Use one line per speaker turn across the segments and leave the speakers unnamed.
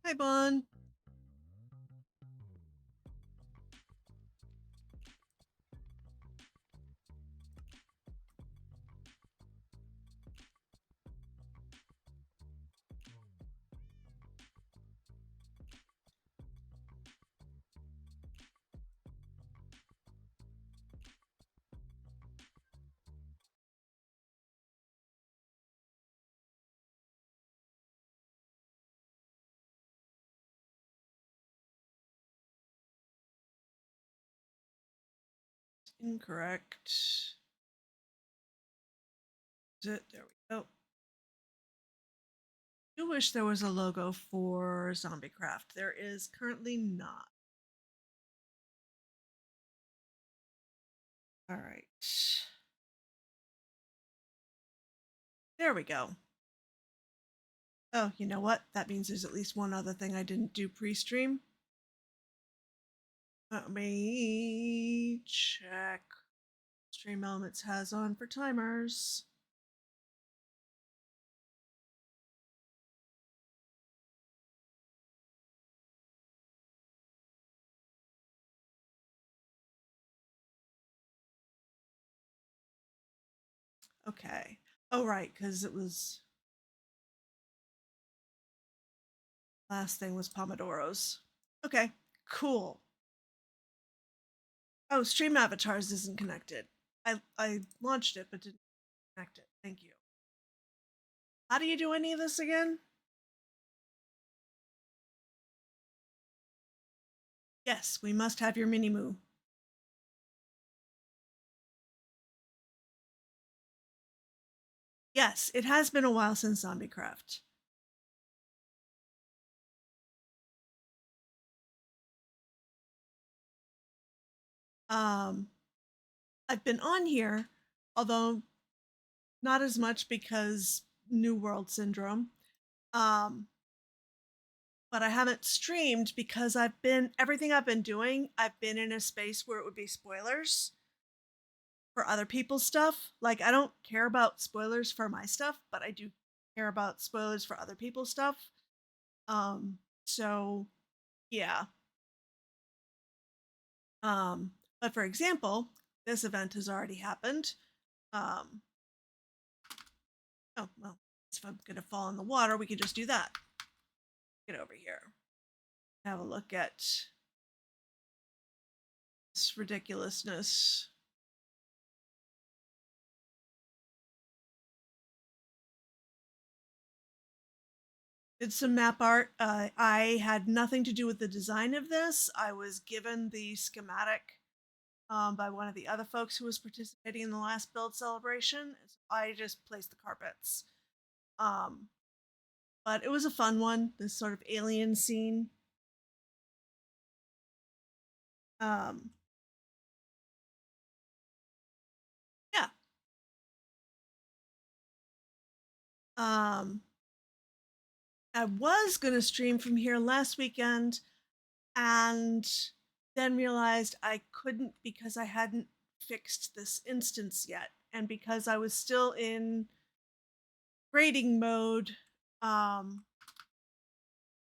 Hi, Bon. Incorrect. Is it? There we go. I do wish there was a logo for ZombieCraft. There is currently not. All right. There we go. Oh, you know what? That means there's at least one other thing I didn't do pre-stream. Let me check. Stream Elements has on for timers. Okay. Oh, right, because it was last thing was Pomodoros. Okay, cool. Oh, Stream Avatars isn't connected. I launched it but didn't connect it. Thank you. How do you do any of this again? Yes, we must have your mini moo. Yes, it has been a while since ZombieCraft. Um, I've been on here, although not as much because New World Syndrome. Um, but I haven't streamed because everything I've been doing, I've been in a space where it would be spoilers for other people's stuff. Like, I don't care about spoilers for my stuff, but I do care about spoilers for other people's stuff. So yeah. But for example, this event has already happened. Um, oh, well, if I'm going to fall in the water, we could just do that. Get over here. Have a look at this ridiculousness. Did some map art. I had nothing to do with the design of this. I was given the schematic by one of the other folks who was participating in the last build celebration. So I just placed the carpets. Um, but it was a fun one. This sort of alien scene. Um, yeah. Um, I was gonna stream from here last weekend, and then realized I couldn't because I hadn't fixed this instance yet, and because I was still in grading mode, um,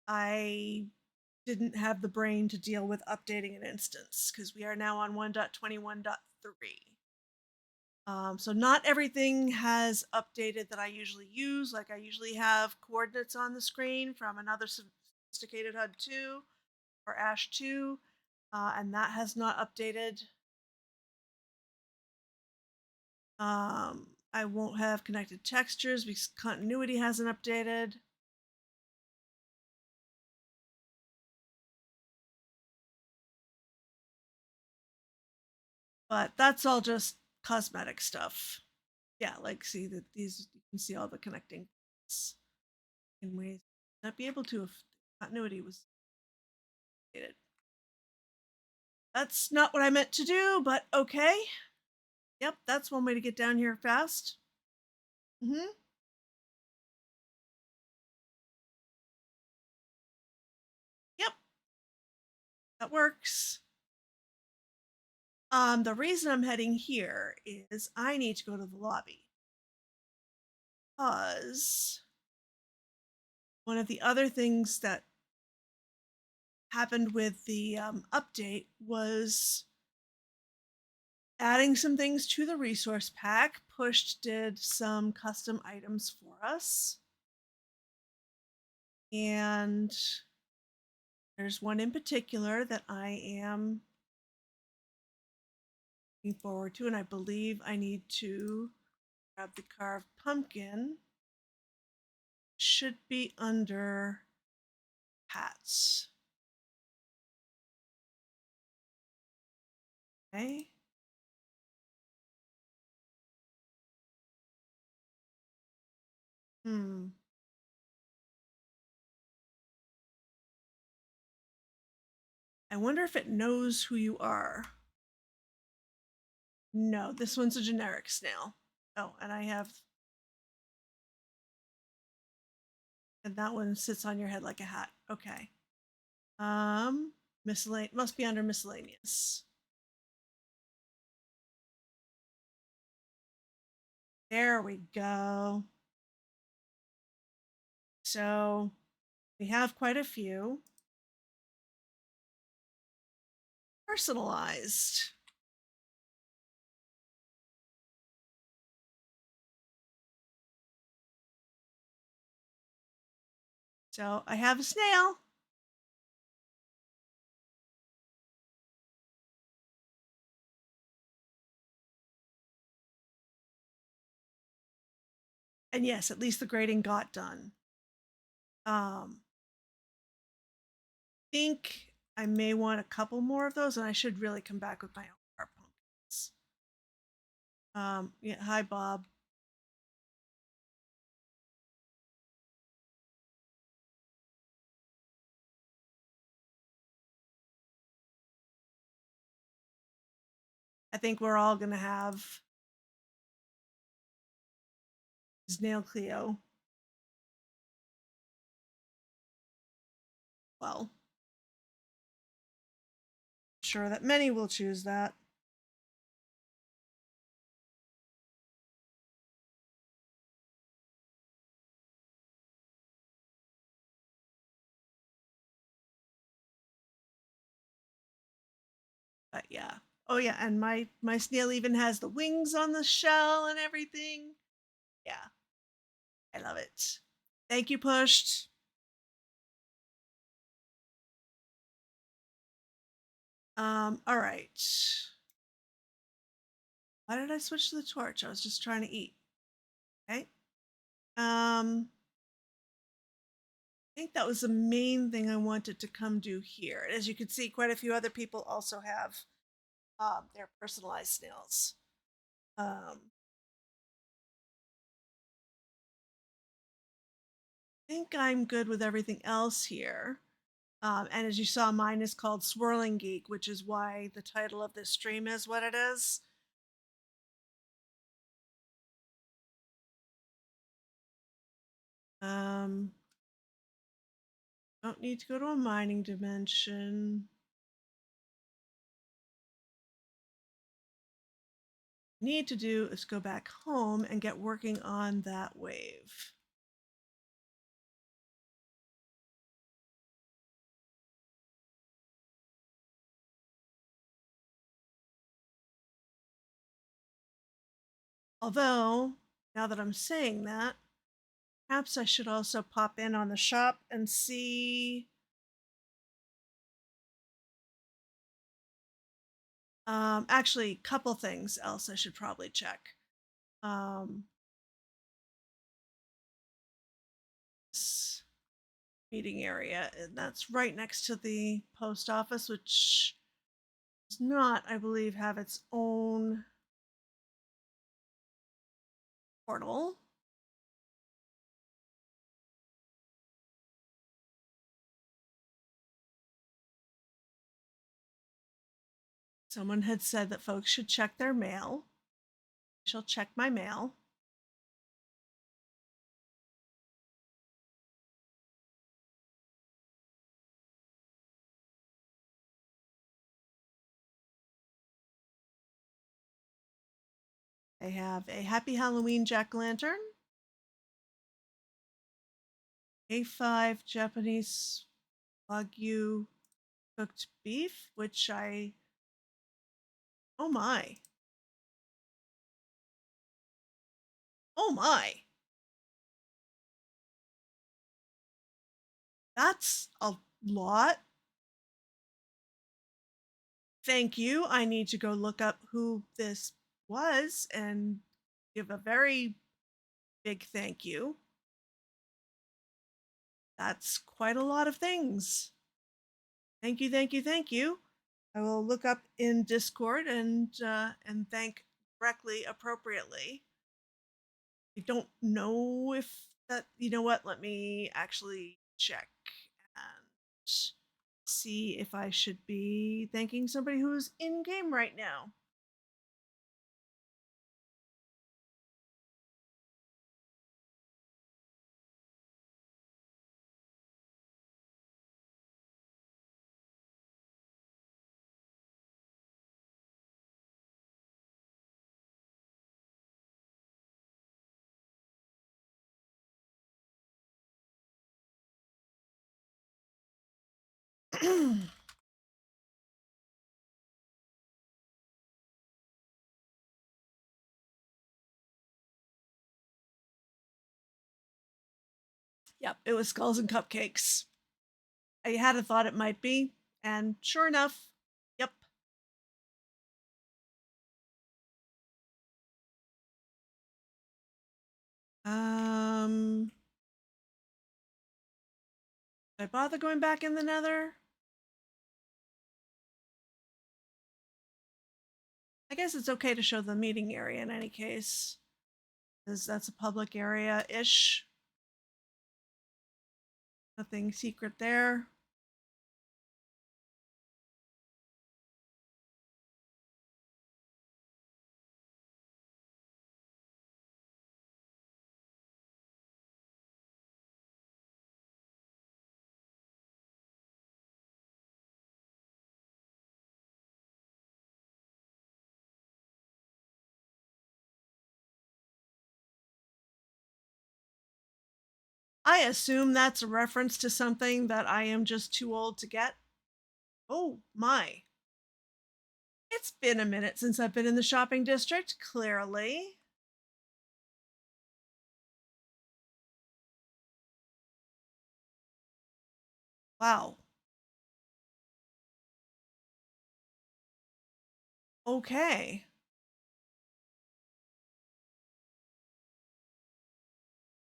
I didn't have the brain to deal with updating an instance because we are now on 1.21.3. So not everything has updated that I usually use. Like, I usually have coordinates on the screen from another sophisticated HUD 2 or Ash 2, and that has not updated. I won't have connected textures because continuity hasn't updated. But that's all just cosmetic stuff. Yeah, like, see that these, you can see all the connecting in ways not be able to if continuity was updated. That's not what I meant to do, but okay. Yep, that's one way to get down here fast. Mm-hmm. Yep, that works. The reason I'm heading here is I need to go to the lobby. Because one of the other things that happened with the update was adding some things to the resource pack. Pushed did some custom items for us. And there's one in particular that I am looking forward to, and I believe I need to grab the carved pumpkin. Should be under hats. Okay. I wonder if it knows who you are. No, this one's a generic snail. Oh, and I have. And that one sits on your head like a hat. Okay. Miscellaneous must be under miscellaneous. There we go. So we have quite a few. Personalized. So I have a snail. And yes, at least the grading got done. Think I may want a couple more of those, and I should really come back with my own art pumpkins. Yeah, hi Bob. I think we're all gonna have Snail Cleo. Well, I'm sure that many will choose that. But yeah. Oh yeah, and my snail even has the wings on the shell and everything. Yeah. I love it. Thank you, Pushed. All right. Why did I switch to the torch? I was just trying to eat. Okay. I think that was the main thing I wanted to come do here. As you can see, quite a few other people also have their personalized snails. I think I'm good with everything else here. And as you saw, mine is called Swirling Geek, which is why the title of this stream is what it is. Don't need to go to a mining dimension. Need to do is go back home and get working on that wave. Although, now that I'm saying that, perhaps I should also pop in on the shop and see. Actually, couple things else I should probably check. Meeting area, and that's right next to the post office, which does not, I believe, have its own portal. Someone had said that folks should check their mail. I shall check my mail. They have a Happy Halloween jack-o'-lantern, A5 Japanese Wagyu cooked beef, which I. Oh my. Oh my. That's a lot. Thank you. I need to go look up who this was and give a very big thank you. That's quite a lot of things. Thank you, thank you, thank you. I will look up in Discord and thank directly appropriately. I don't know if that. You know what? Let me actually check and see if I should be thanking somebody who's in game right now. Yep, it was skulls and cupcakes. I had a thought it might be, and sure enough, yep. Did I bother going back in the nether? I guess it's okay to show the meeting area in any case, because that's a public area ish. Nothing secret there. I assume that's a reference to something that I am just too old to get. Oh my. It's been a minute since I've been in the shopping district, clearly. Wow. Okay.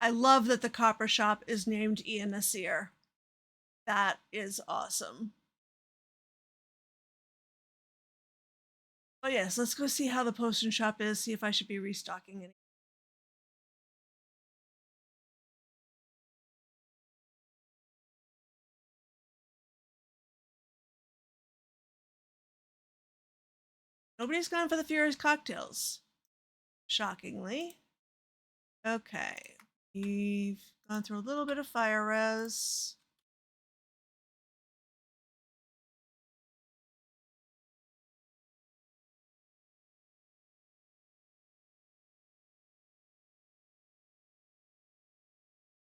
I love that the copper shop is named Ian Nasir. That is awesome. Oh yes, let's go see how the potion shop is, see if I should be restocking any. Nobody's gone for the Furious cocktails. Shockingly. Okay. We've gone through a little bit of fire res.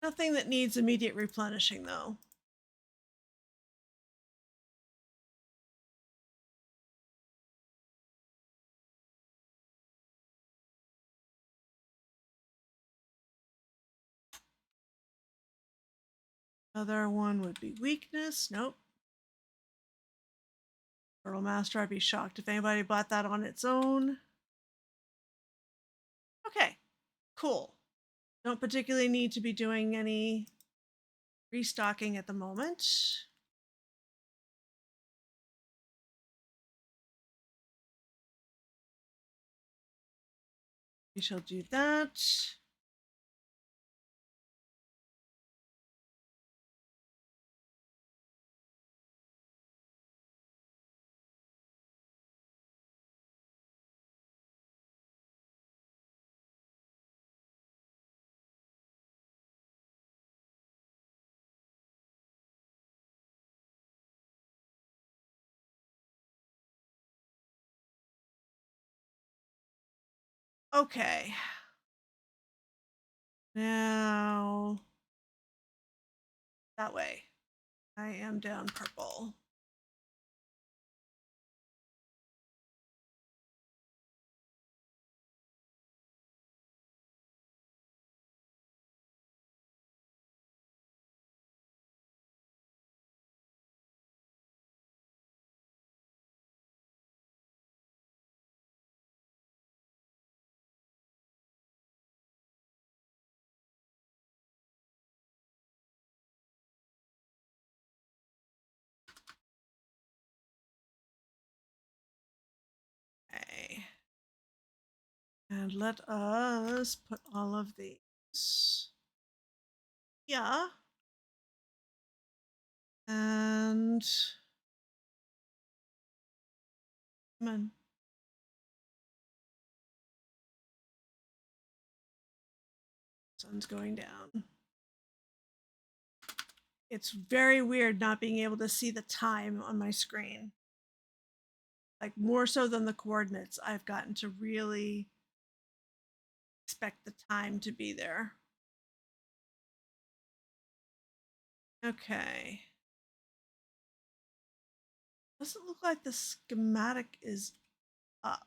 Nothing that needs immediate replenishing though. Other one would be weakness. Nope. Turtle Master, I'd be shocked if anybody bought that on its own. Okay, cool. Don't particularly need to be doing any restocking at the moment. We shall do that. Okay. Now, that way. I am down purple. And let us put all of these. Yeah. And come on. Sun's going down. It's very weird not being able to see the time on my screen. Like more so than the coordinates, I've gotten to really expect the time to be there. Okay. Doesn't look like the schematic is up.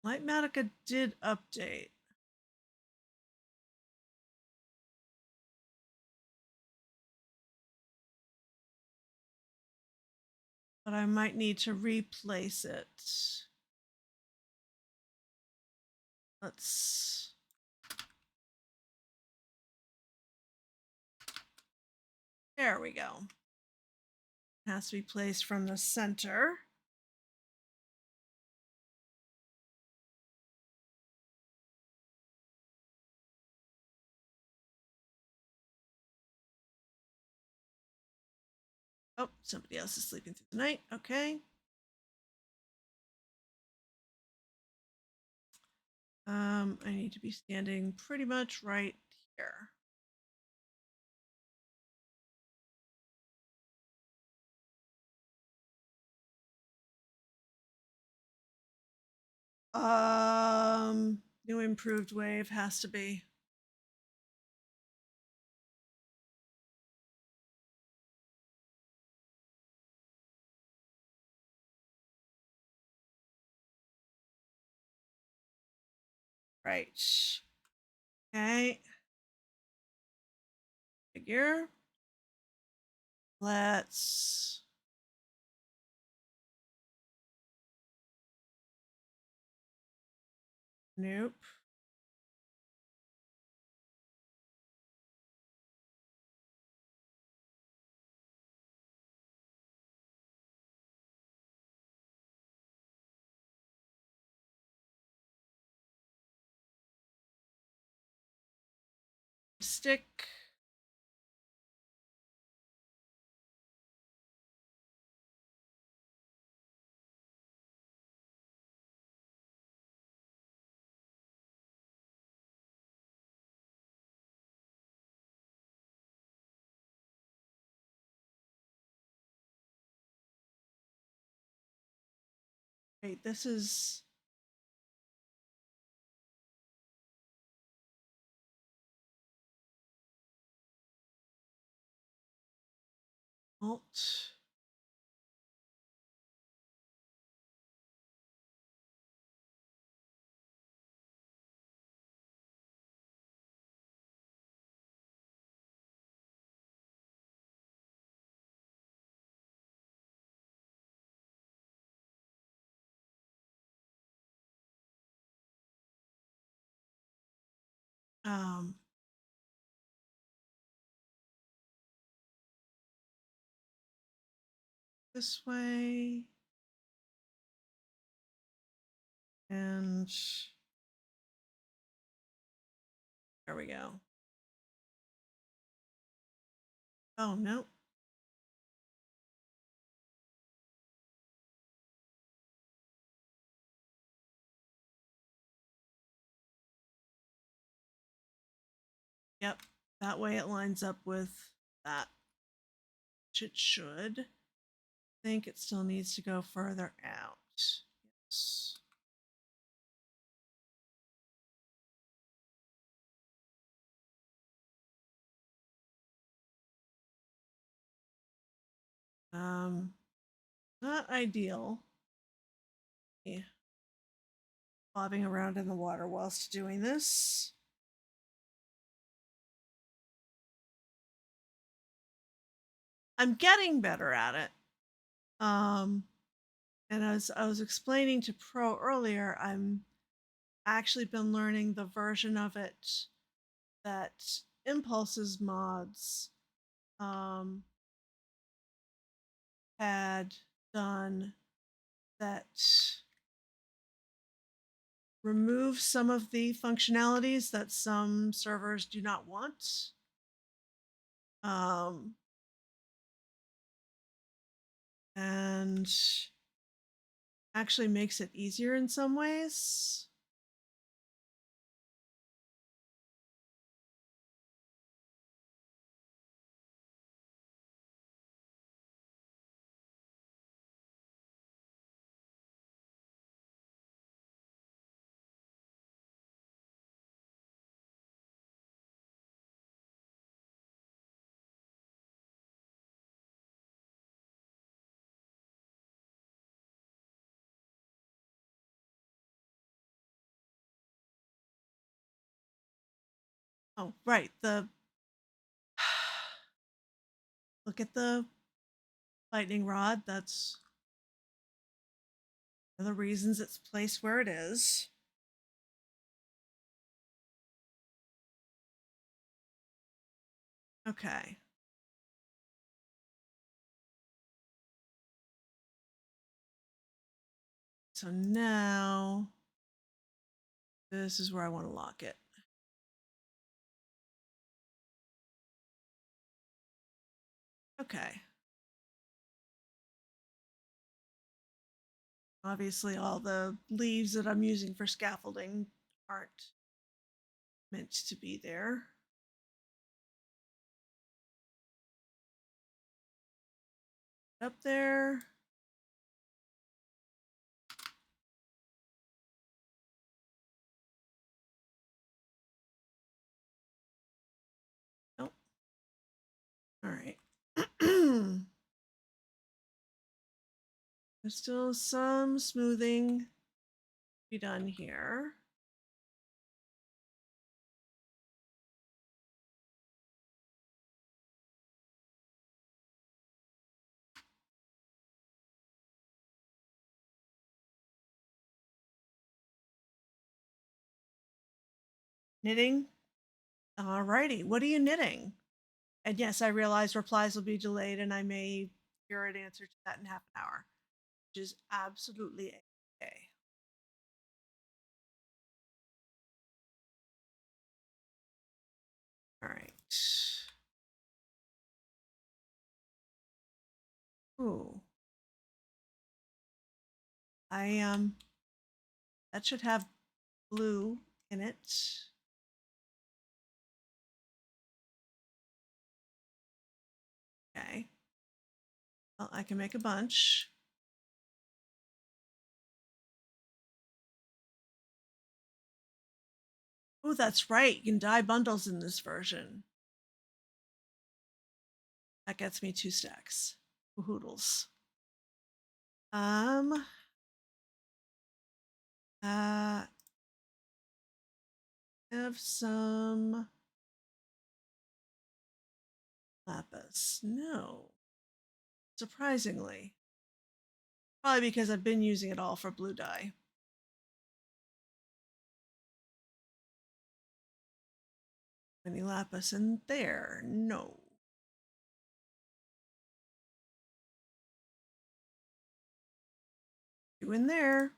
Lightmatica did update. But I might need to replace it. Let's. There we go. It has to be placed from the center. Oh, somebody else is sleeping through the night. Okay. I need to be standing pretty much right here. New improved wave has to be. Right. Okay. Figure. Let's. Nope. Stick. Wait, this is. Alt. Um, this way. And there we go. Oh, no. Yep. That way it lines up with that, which it should. I think it still needs to go further out. Yes. Not ideal. Yeah. Bobbing around in the water whilst doing this. I'm getting better at it. And as I was explaining to Pro earlier, I'm actually been learning the version of it that Impulse's mods had done that remove some of the functionalities that some servers do not want. And actually makes it easier in some ways. Oh, right. The look at the lightning rod. That's one of the reasons it's placed where it is. Okay. So now this is where I want to lock it. Okay. Obviously, all the leaves that I'm using for scaffolding aren't meant to be there. Up there. Nope. All right. There's still some smoothing to be done here. Knitting. Alrighty. What are you knitting? And yes, I realize replies will be delayed and I may hear an answer to that in half an hour, which is absolutely okay. All right. Ooh. That should have blue in it. Okay. Well, I can make a bunch. Oh, that's right. You can dye bundles in this version. That gets me 2 stacks. Hoodles. Have some lapis. No. Surprisingly. Probably because I've been using it all for blue dye. Any lapis in there? No. You in there?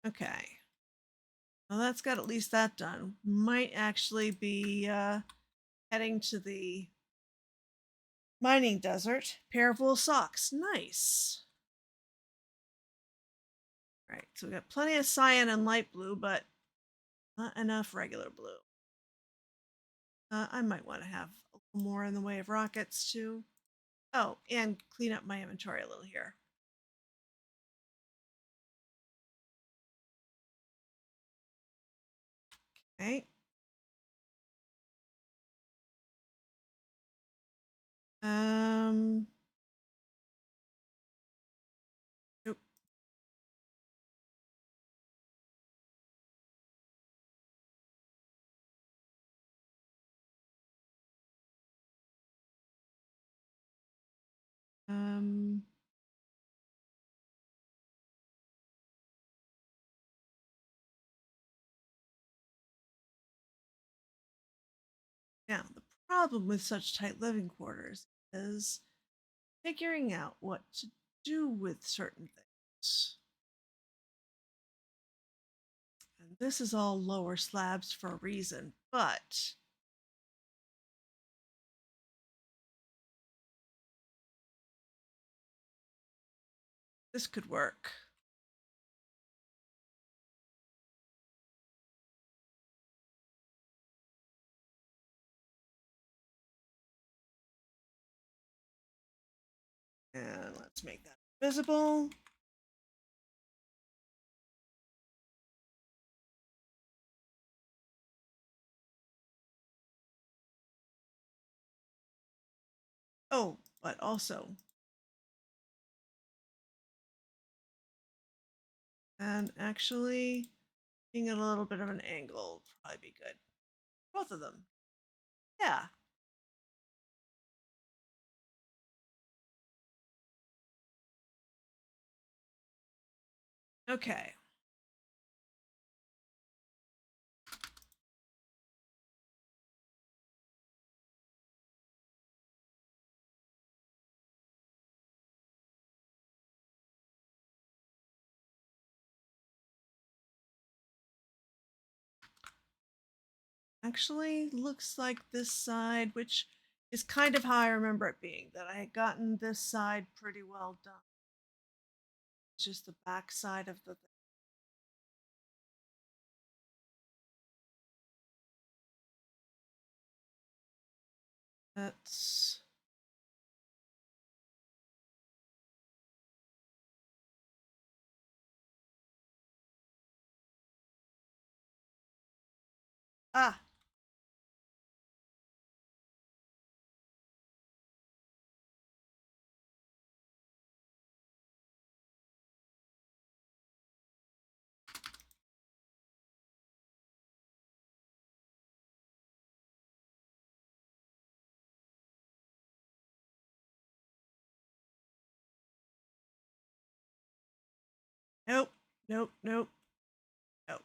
Okay. Well, that's got at least that done. Might actually be heading to the mining desert. Pair of wool socks. Nice. All right, so we got plenty of cyan and light blue, but not enough regular blue. I might want to have a little more in the way of rockets too. Oh, and clean up my inventory a little here. Okay. Um, Now, the problem with such tight living quarters is figuring out what to do with certain things. And this is all lower slabs for a reason, but this could work. And let's make that visible. Oh, but also, and actually, being at a little bit of an angle would probably be good. Both of them. Yeah. Okay. Actually, looks like this side, which is kind of how I remember it being, that I had gotten this side pretty well done. It's just the back side of the thing. That's ah, nope, nope, nope, nope.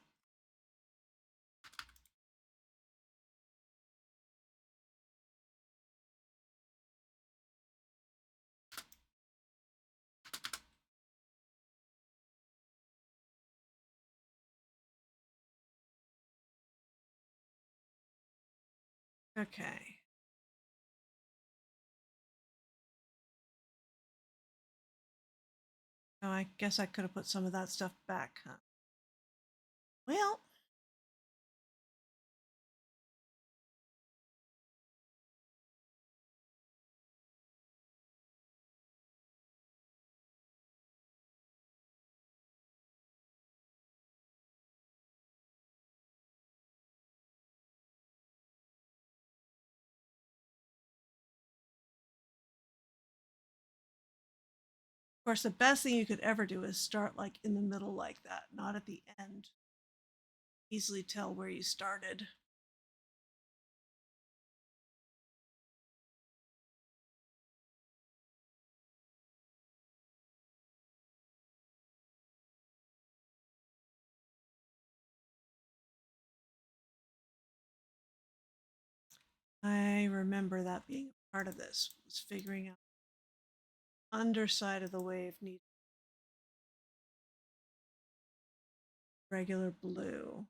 Okay. Oh, I guess I could have put some of that stuff back, huh? Well, of course, the best thing you could ever do is start like in the middle like that, not at the end. Easily tell where you started. I remember that being a part of this, was figuring out underside of the wave needs regular blue.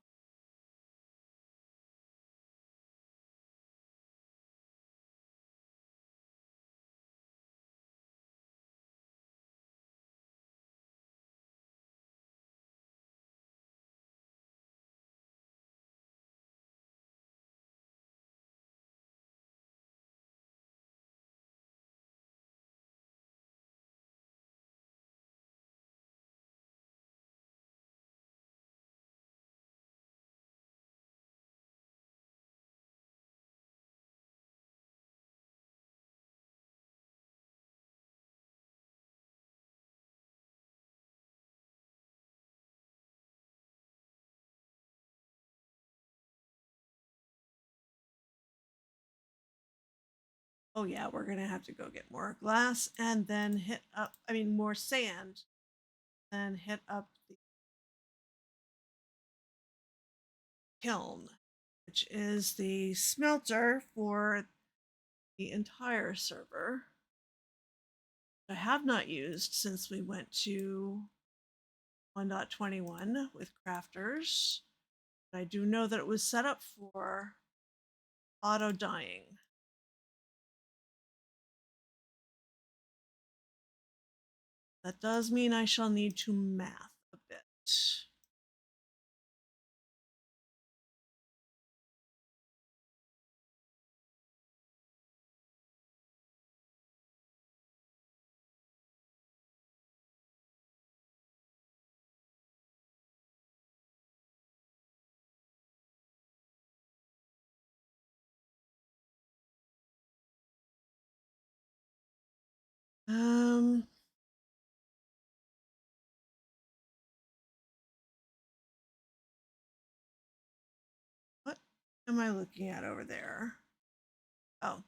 Oh yeah, we're gonna have to go get more glass and then hit up, I mean more sand, then hit up the kiln, which is the smelter for the entire server. I have not used since we went to 1.21 with crafters. But I do know that it was set up for auto dying. That does mean I shall need to math a bit. Um, what am I looking at over there? Oh,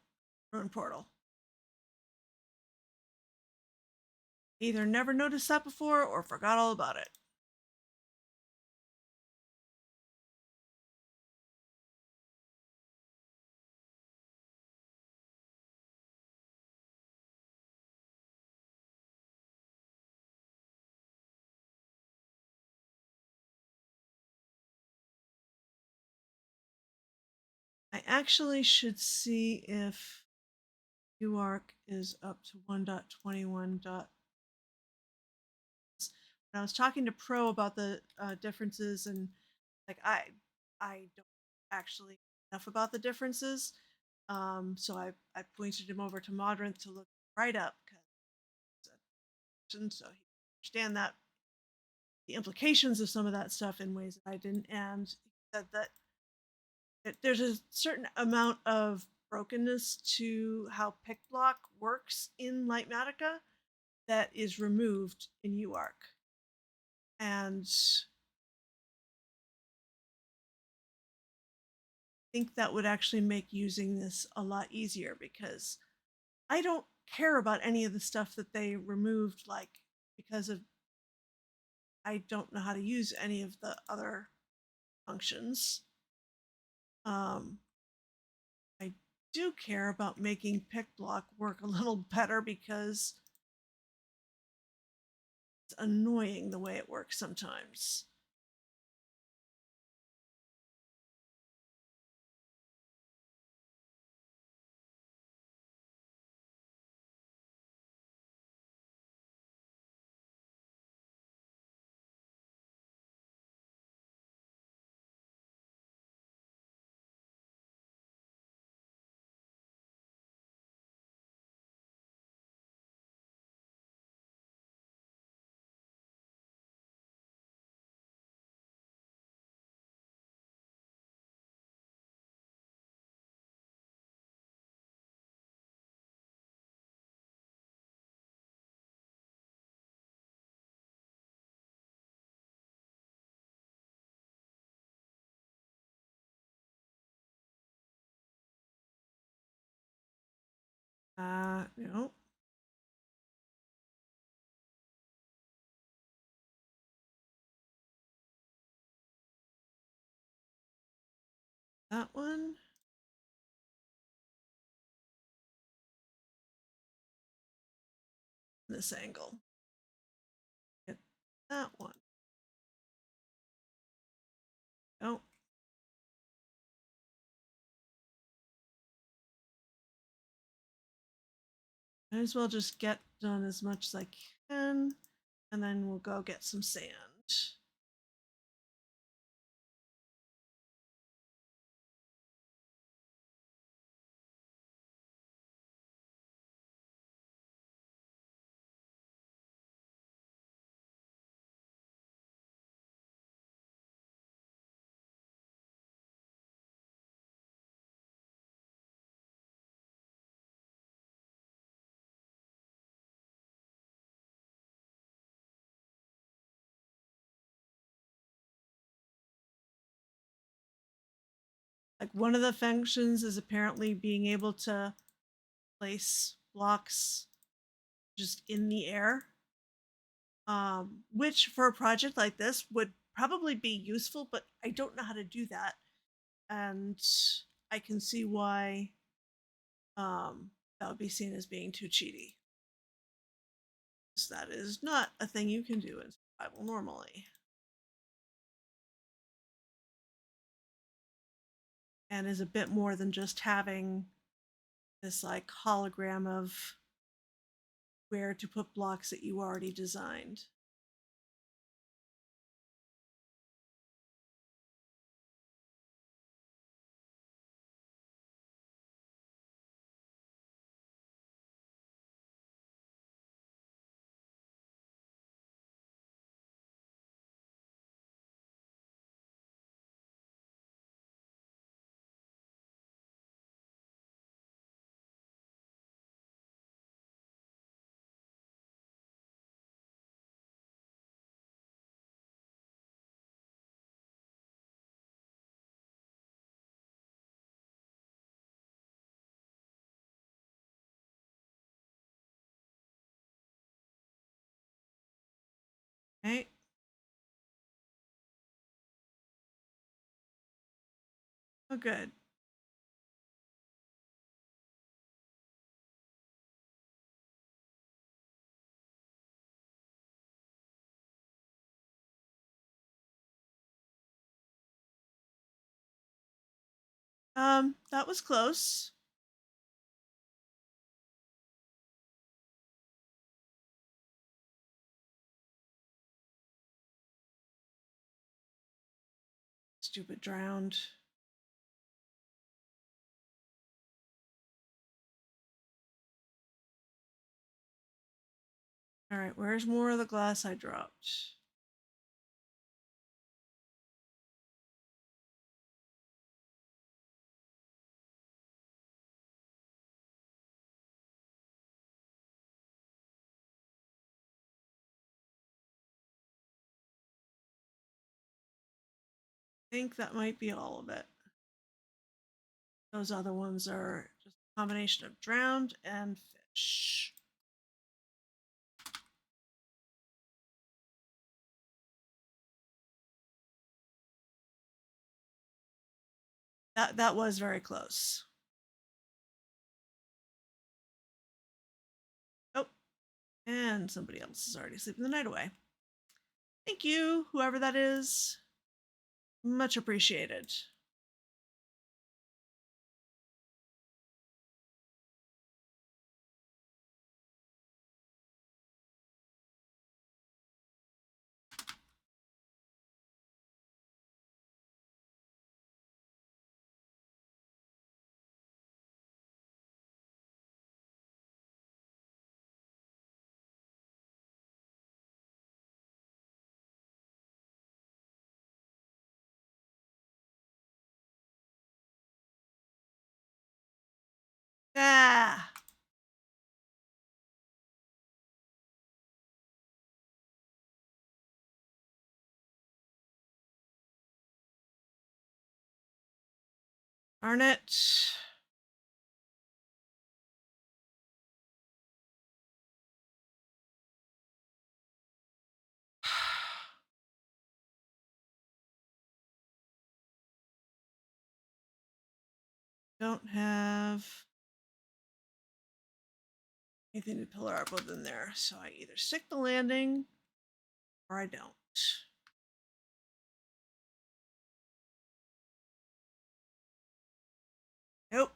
ruin portal. Either never noticed that before or forgot all about it. I actually should see if UARC is up to 1.21. When I was talking to Pro about the differences, and like I don't actually know enough about the differences, so I pointed him over to Modrinth to look right up because so he understand that the implications of some of that stuff in ways that I didn't, and he said that there's a certain amount of brokenness to how pick block works in Lightmatica that is removed in UARC. And I think that would actually make using this a lot easier because I don't care about any of the stuff that they removed, like because of I don't know how to use any of the other functions. Um, I do care about making pick block work a little better because it's annoying the way it works sometimes. No, that one, this angle. Get that one. Oh, might as well just get done as much as I can, and then we'll go get some sand. Like one of the functions is apparently being able to place blocks just in the air, which for a project like this would probably be useful, but I don't know how to do that. and I can see why that would be seen as being too cheaty. So that is not a thing you can do in survival normally. And is a bit more than just having this like hologram of where to put blocks that you already designed. Okay. Oh, good. That was close. Stupid drowned. All right, where's more of the glass I dropped? I think that might be all of it. Those other ones are just a combination of drowned and fish. That was very close. Oh, and somebody else is already sleeping the night away. Thank you, whoever that is. Much appreciated. Ah, darn it. Don't have anything to pillar our boat in there, so I either stick the landing or I don't. Nope.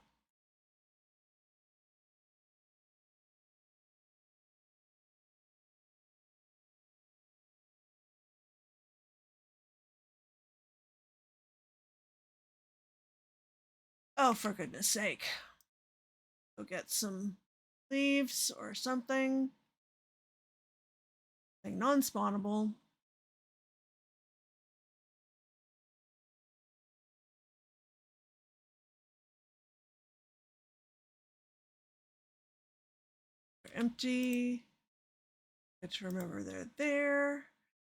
Oh, for goodness sake. Go get some leaves or something. Something non-spawnable. They're empty. Good to remember they're there.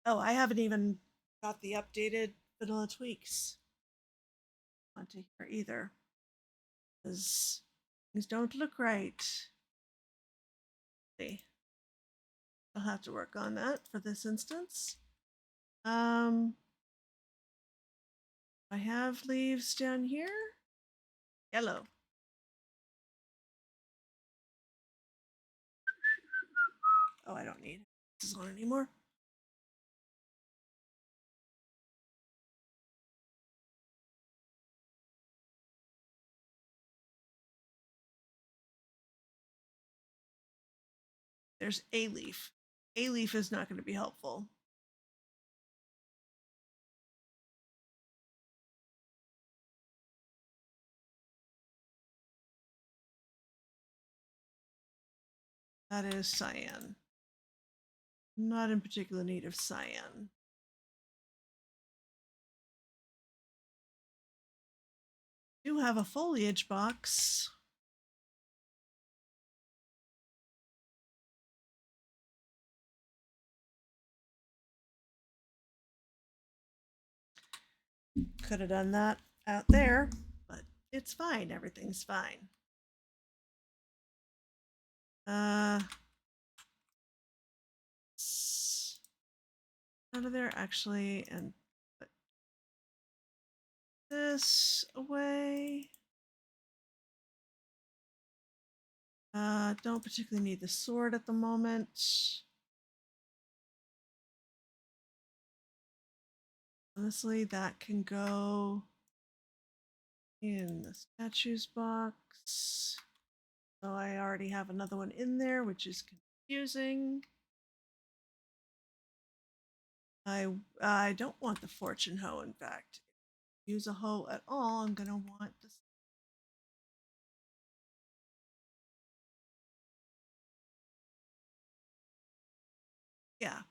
Oh, I haven't even got the updated vanilla tweaks onto here either. Because things don't look right. See. I'll have to work on that for this instance. I have leaves down here. Yellow. Oh, I don't need this on anymore. There's a leaf. A leaf is not going to be helpful. That is cyan. Not in particular need of cyan. Do have a foliage box. Could have done that out there, but it's fine. Everything's fine. Out of there actually, and put this away. Don't particularly need the sword at the moment. Honestly, that can go in the statues box. So I already have another one in there, which is confusing. I don't want the fortune hoe, in fact. If I use a hoe at all, I'm gonna want this. Yeah.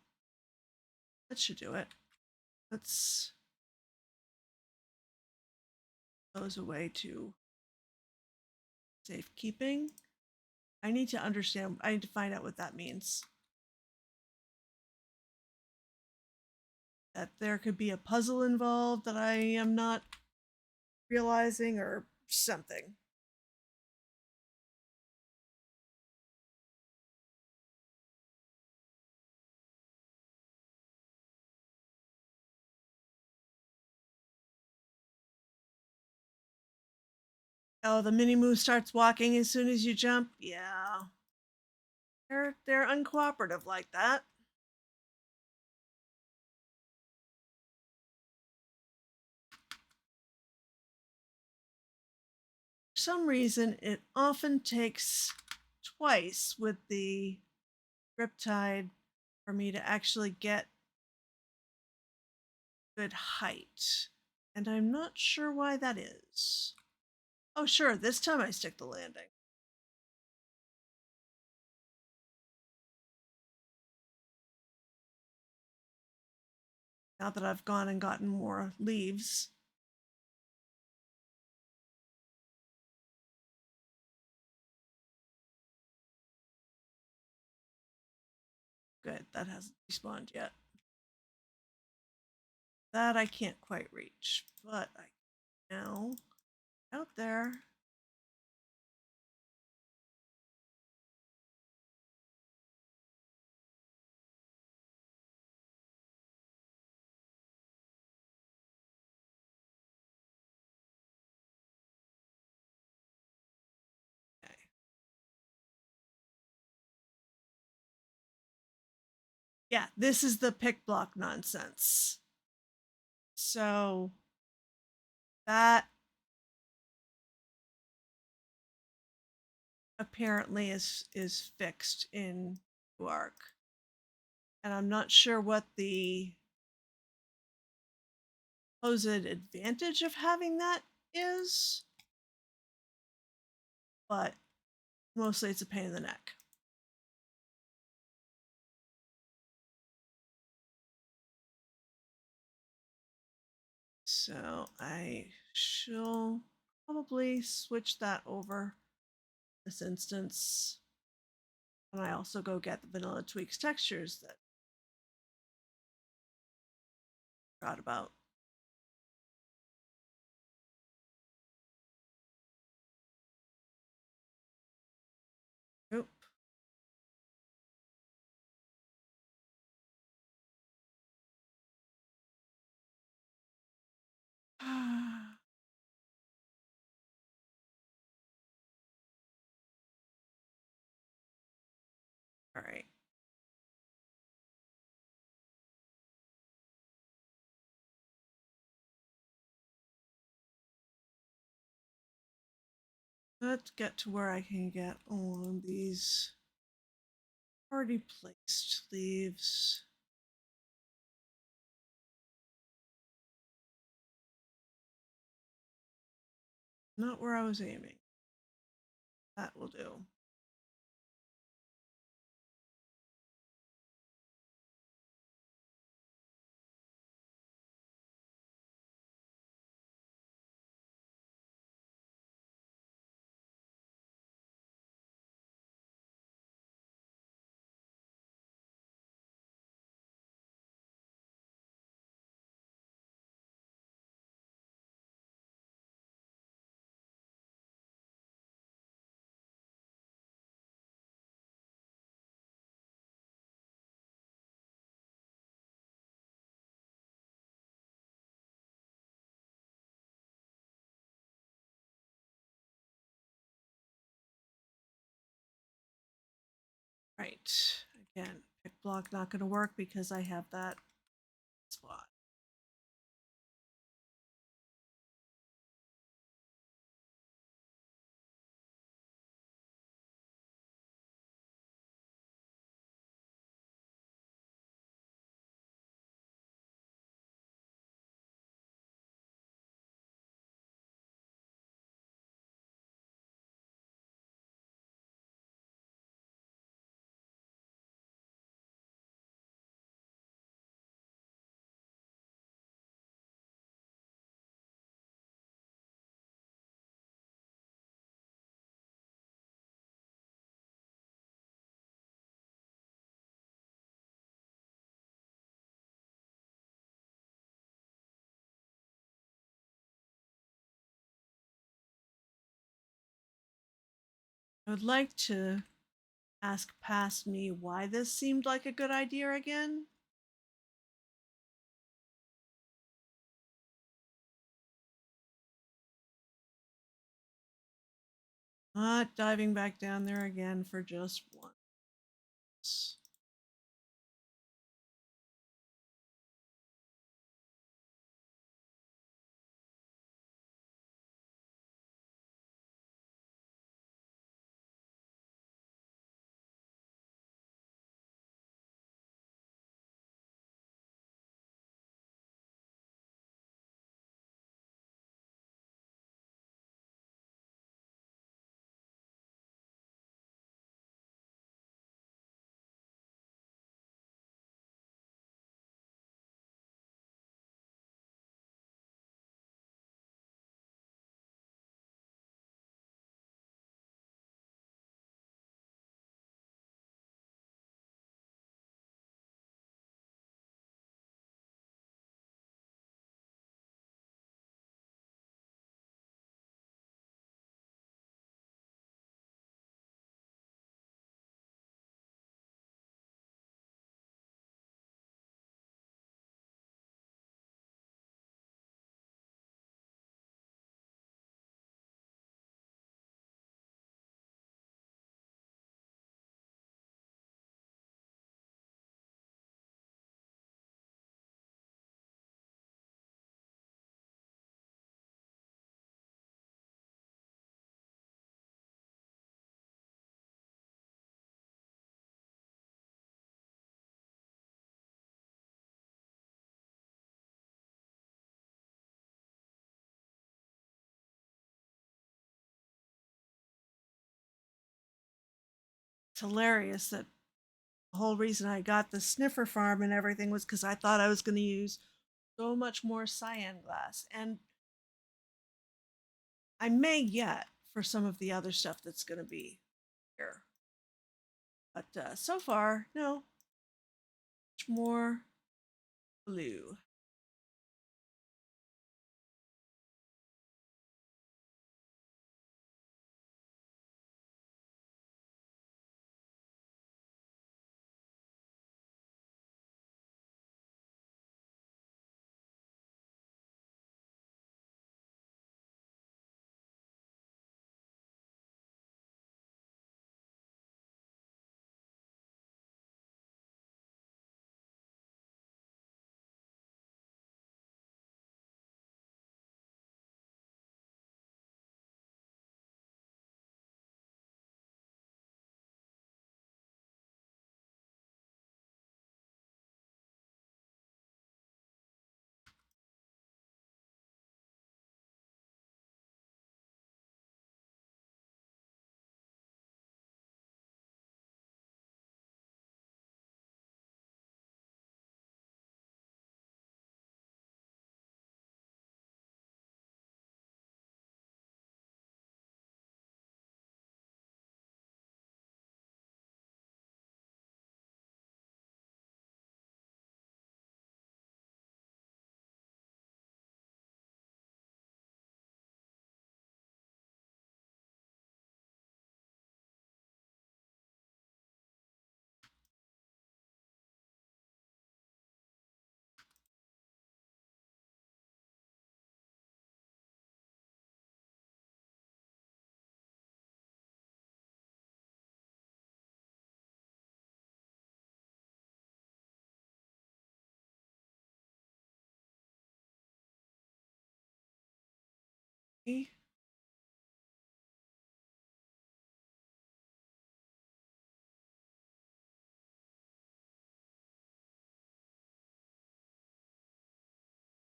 That should do it. Let's those away to safekeeping. I need to understand, I need to find out what that means. That there could be a puzzle involved that I am not realizing or something. Oh, the mini moo starts walking as soon as you jump. Yeah. They're uncooperative like that. For some reason, it often takes twice with the Riptide for me to actually get good height. And I'm not sure why that is. Oh, sure, this time I stick the landing. Now that I've gone and gotten more leaves. Good, that hasn't respawned yet. That I can't quite reach, but I now out there. Okay. Yeah, this is the pick block nonsense. So that apparently is fixed in Arc. And I'm not sure what the supposed advantage of having that is, but mostly it's a pain in the neck. So I shall probably switch that over this instance. And I also go get the Vanilla Tweaks textures that I forgot about. Oop. All right. Let's get to where I can get all these already placed leaves. Not where I was aiming. That will do. Right. Again, pick block not going to work because I have that spot. I would like to ask past me why this seemed like a good idea again. Not diving back down there again for just once. It's hilarious that the whole reason I got the sniffer farm and everything was because I thought I was going to use so much more cyan glass. And I may yet for some of the other stuff that's going to be here. But so far, no, much more blue.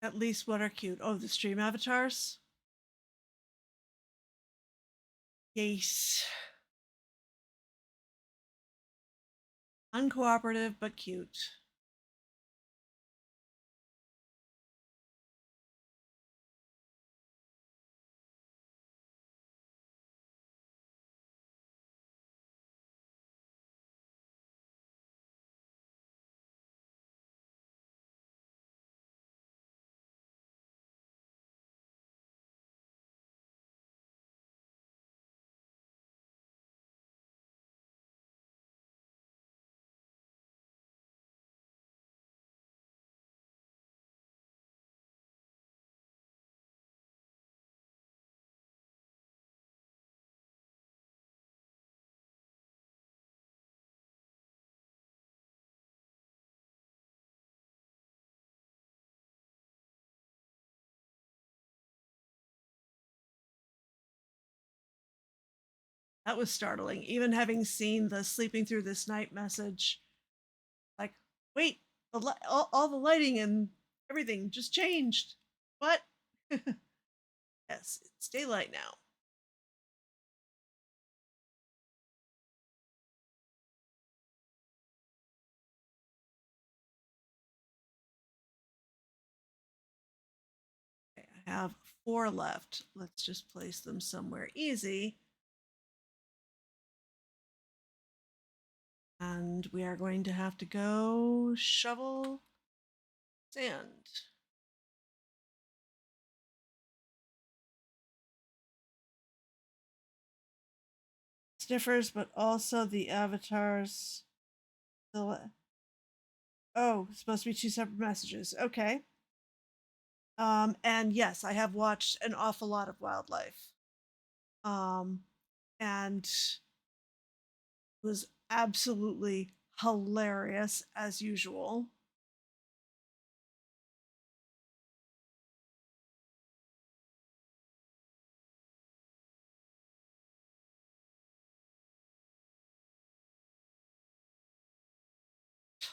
At least what are cute? Oh, the stream avatars? Yes. Uncooperative, but cute. That was startling. Even having seen the sleeping through this night message, like, wait, all the lighting and everything just changed. What? Yes, it's daylight now. Okay, I have 4 left. Let's just place them somewhere easy. And we are going to have to go shovel sand. Sniffers, but also the avatars. Oh, it's supposed to be 2 separate messages. Okay. And yes, I have watched an awful lot of wildlife. And it was absolutely hilarious as usual.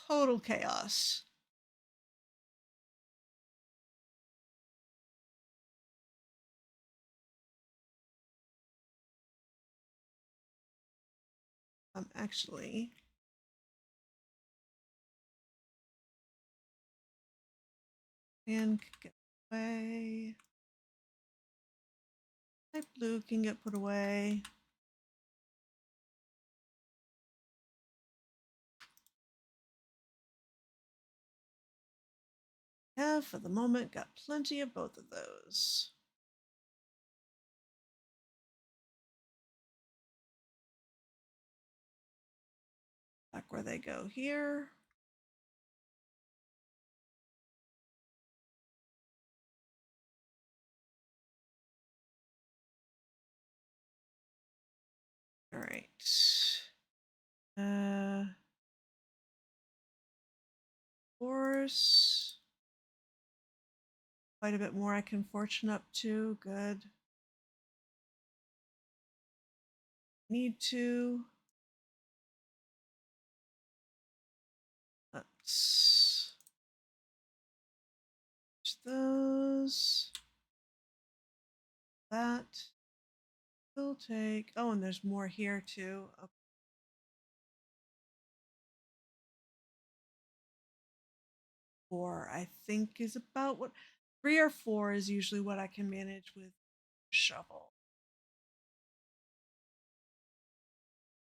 Total chaos. Actually, and get away. Light blue can get put away. Have for the moment got plenty of both of those. Back where they go here. All right. Force. Quite a bit more I can fortune up to. Good. Need to. Let's those. That will take. Oh, and there's more here too. Okay. 4, I think, is about what 3 or 4 is usually what I can manage with shovel.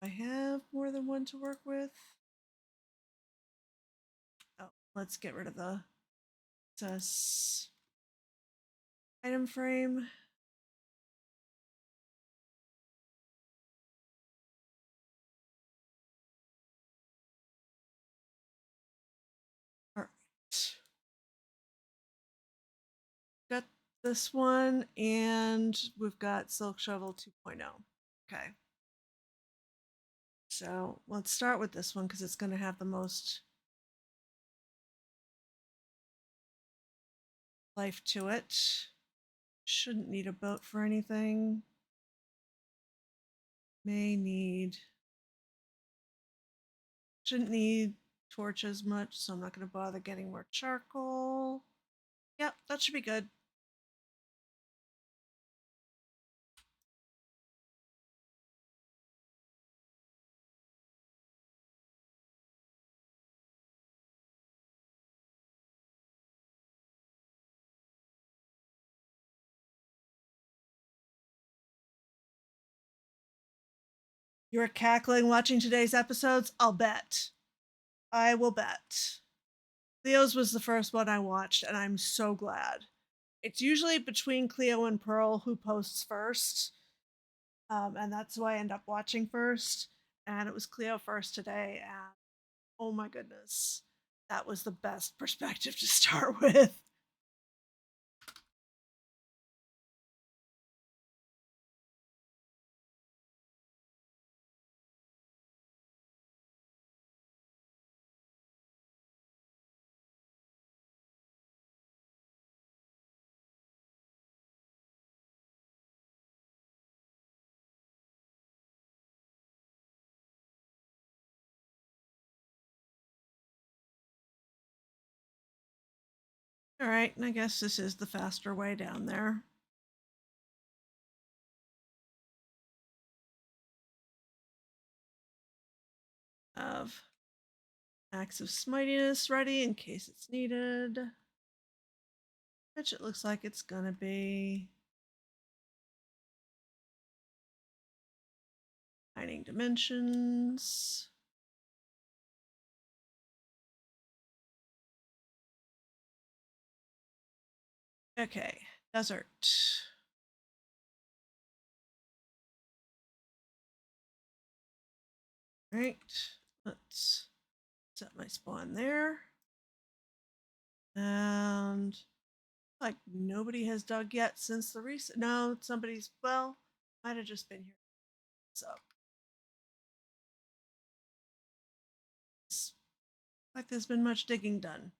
I have more than one to work with. Oh, let's get rid of the item frame. All right. Got this one, and we've got Silk Shovel 2.0. Okay. So let's start with this one because it's going to have the most life to it. Shouldn't need a boat for anything. May need. Shouldn't need torches much, so I'm not going to bother getting more charcoal. Yep, that should be good. You were cackling watching today's episodes? I'll bet. I will bet. Cleo's was the first one I watched, and I'm so glad. It's usually between Cleo and Pearl who posts first, and that's who I end up watching first. And it was Cleo first today, and oh my goodness, that was the best perspective to start with. All right, and I guess this is the faster way down there. Of Axe of Smitiness ready in case it's needed. Which it looks like it's gonna be. Hiding dimensions. Okay, desert. All right, let's set my spawn there. And like nobody has dug yet since the recent. No, somebody's, well, might have just been here. So, it's like there's been much digging done,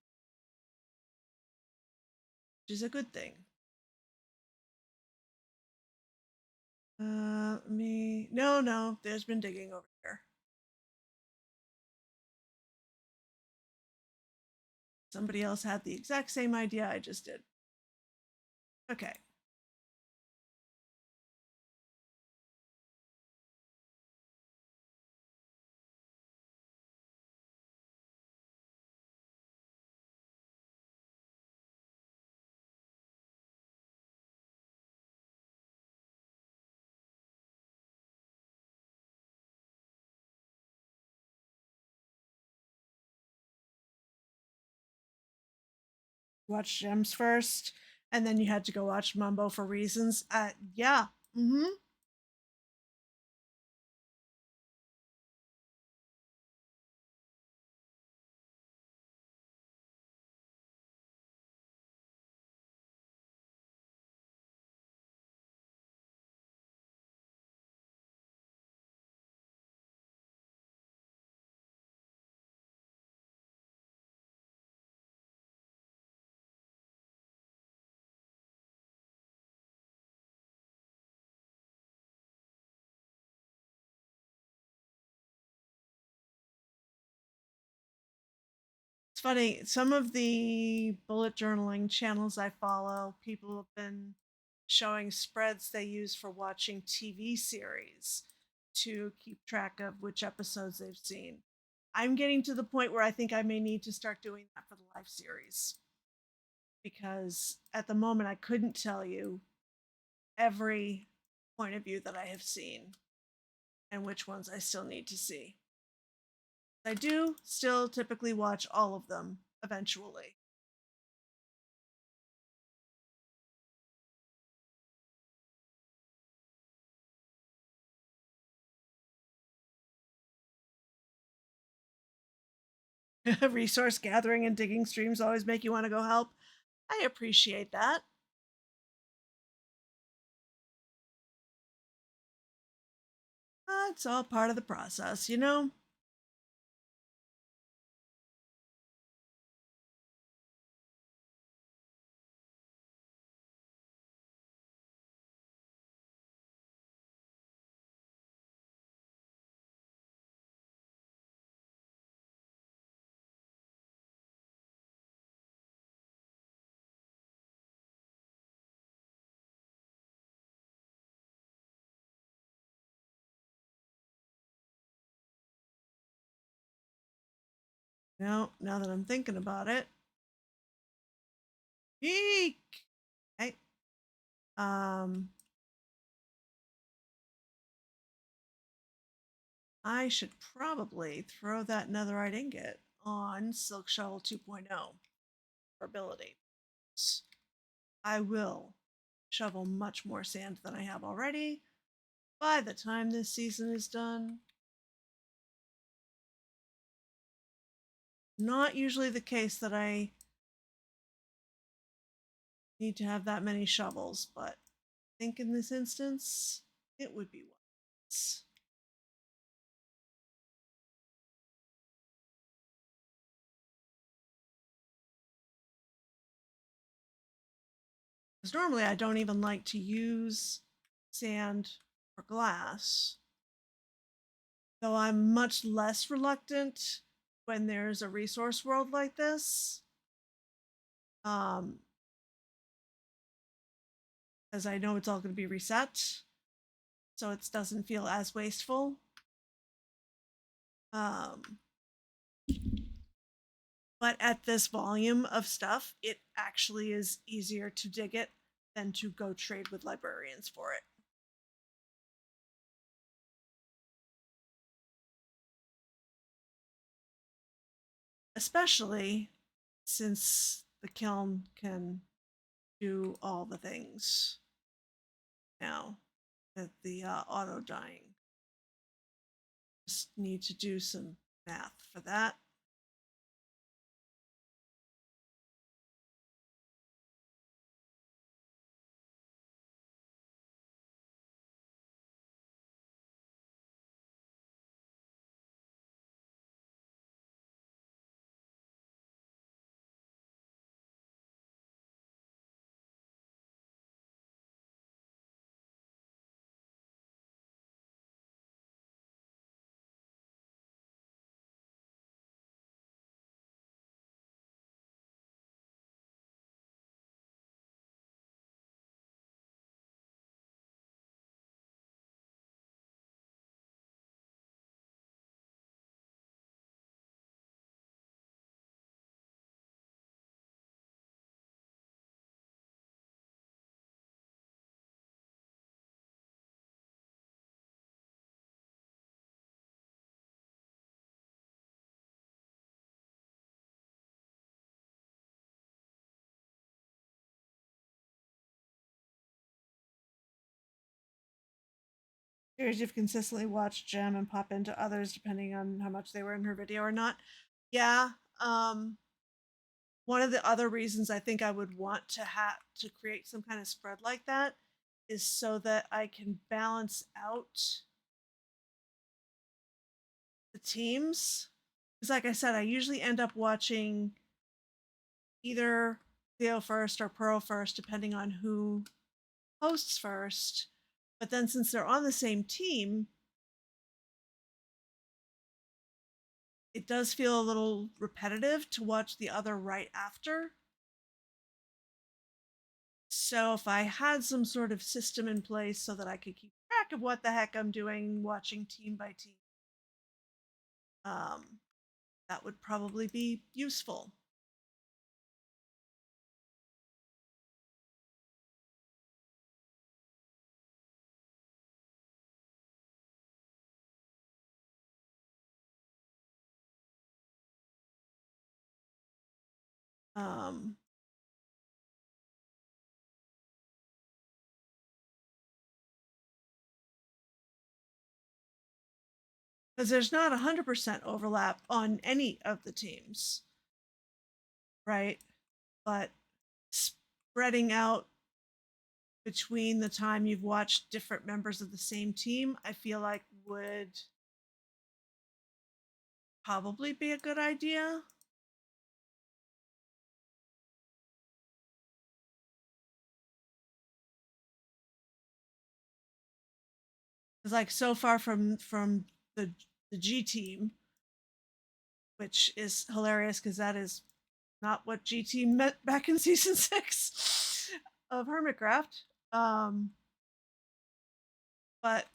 which is a good thing. No, there's been digging over here. Somebody else had the exact same idea I just did. Okay. Watch Gems first, and then you had to go watch Mumbo for reasons. Yeah. Mm-hmm. It's funny, some of the bullet journaling channels I follow, people have been showing spreads they use for watching TV series to keep track of which episodes they've seen. I'm getting to the point where I think I may need to start doing that for the live series because at the moment I couldn't tell you every point of view that I have seen and which ones I still need to see. I do still typically watch all of them eventually. Resource gathering and digging streams always make you want to go help. I appreciate that. It's all part of the process, you know? No, now that I'm thinking about it. Eek! Okay. I should probably throw that netherite ingot on Silk Shovel 2.0 for ability. I will shovel much more sand than I have already by the time this season is done. Not usually the case that I need to have that many shovels, but I think in this instance, it would be wise. Because normally I don't even like to use sand or glass, though I'm much less reluctant when there's a resource world like this. As I know it's all going to be reset, so it doesn't feel as wasteful. But at this volume of stuff, it actually is easier to dig it than to go trade with librarians for it. Especially since the kiln can do all the things now with the auto dyeing. Just need to do some math for that. Here's you've consistently watched Gem and pop into others depending on how much they were in her video or not. Yeah. One of the other reasons I think I would want to have to create some kind of spread like that is so that I can balance out the teams. Because, like I said, I usually end up watching either Theo first or Pearl first, depending on who hosts first. But then, since they're on the same team, it does feel a little repetitive to watch the other right after. So if I had some sort of system in place so that I could keep track of what the heck I'm doing, watching team by team, um, that would probably be useful. Um, because there's not 100% overlap on any of the teams, right? But spreading out between the time you've watched different members of the same team, I feel like would probably be a good idea. It's like so far from the G team, which is hilarious because that is not what G team meant back in season 6 of Hermitcraft. But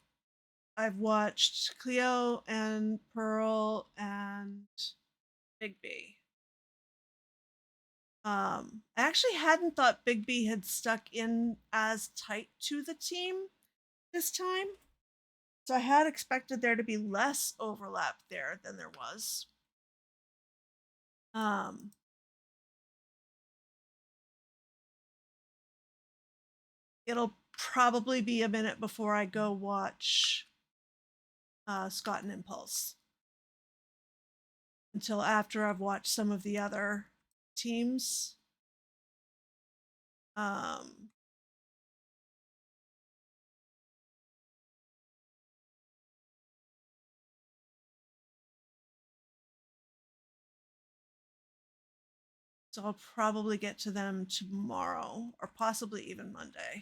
I've watched Cleo and Pearl and Big B. I actually hadn't thought Big B had stuck in as tight to the team this time. So I had expected there to be less overlap there than there was. Um, it'll probably be a minute before I go watch Scott and Impulse. Until after I've watched some of the other teams. Um, so I'll probably get to them tomorrow or possibly even Monday.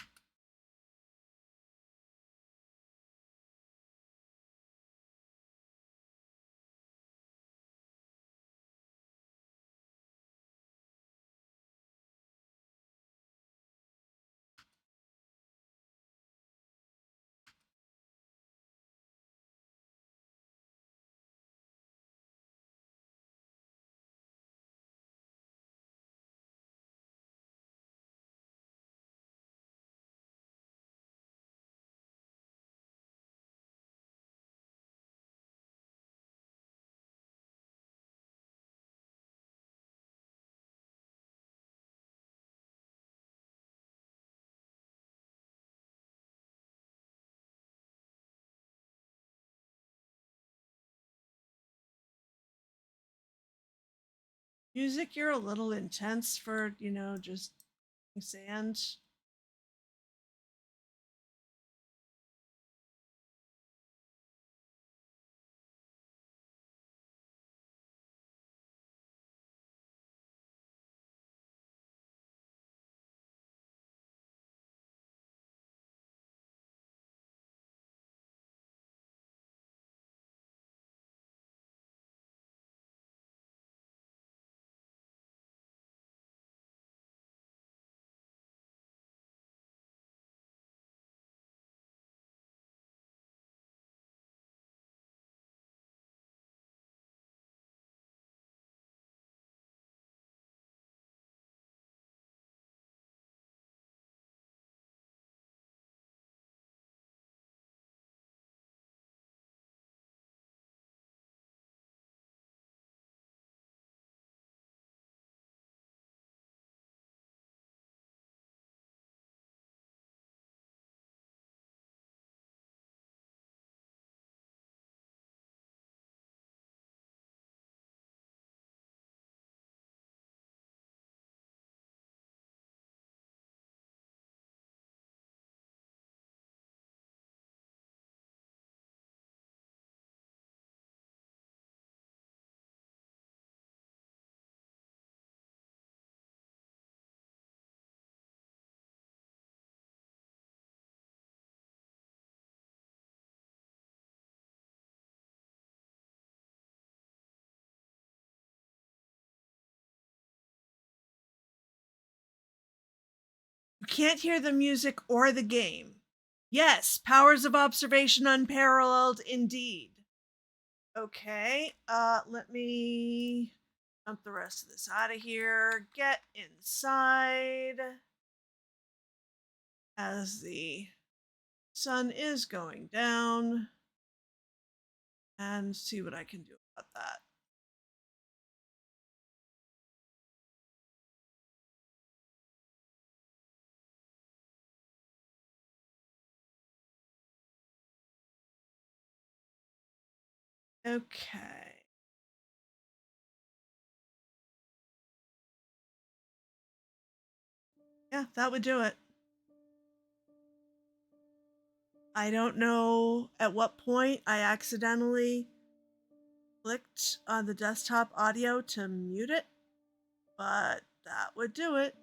Music, you're a little intense for, just sand. You can't hear the music or the game. Yes, powers of observation unparalleled indeed. Okay, let me dump the rest of this out of here. Get inside as the sun is going down and see what I can do about that. Okay. Yeah, that would do it. I don't know at what point I accidentally clicked on the desktop audio to mute it, but that would do it.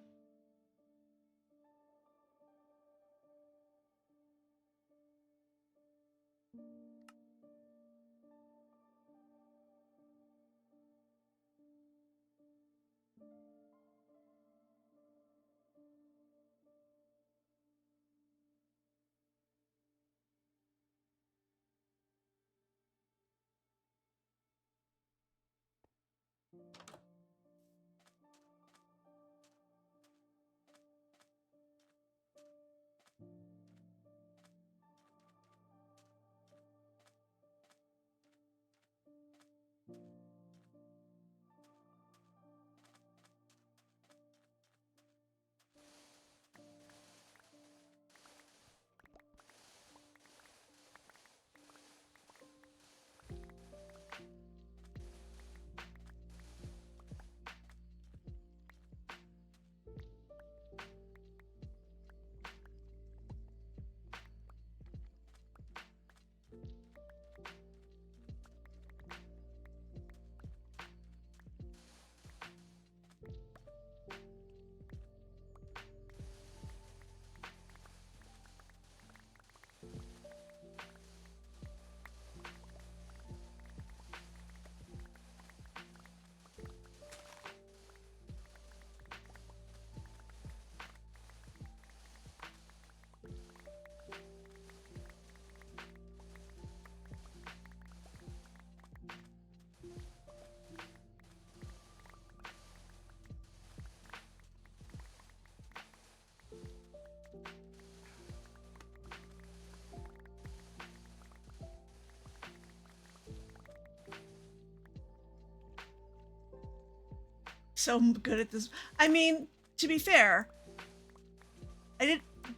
so good at this. I mean, to be fair,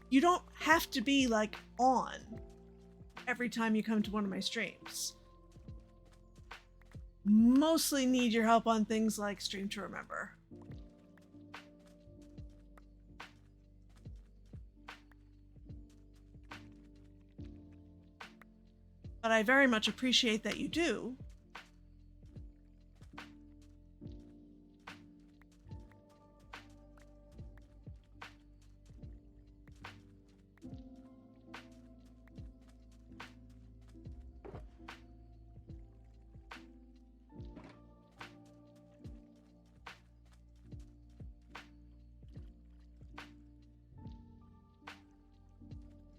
you don't have to be like on every time you come to one of my streams. Mostly need your help on things like Stream to Remember. But I very much appreciate that you do.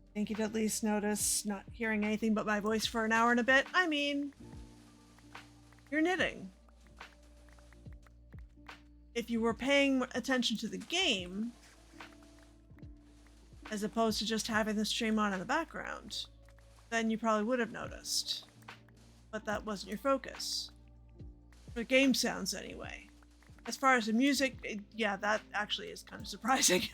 I think you'd at least notice not hearing anything but my voice for an hour and a bit. I mean, you're knitting. If you were paying attention to the game, as opposed to just having the stream on in the background, then you probably would have noticed. But that wasn't your focus. For game sounds, anyway. As far as the music, yeah, that actually is kind of surprising.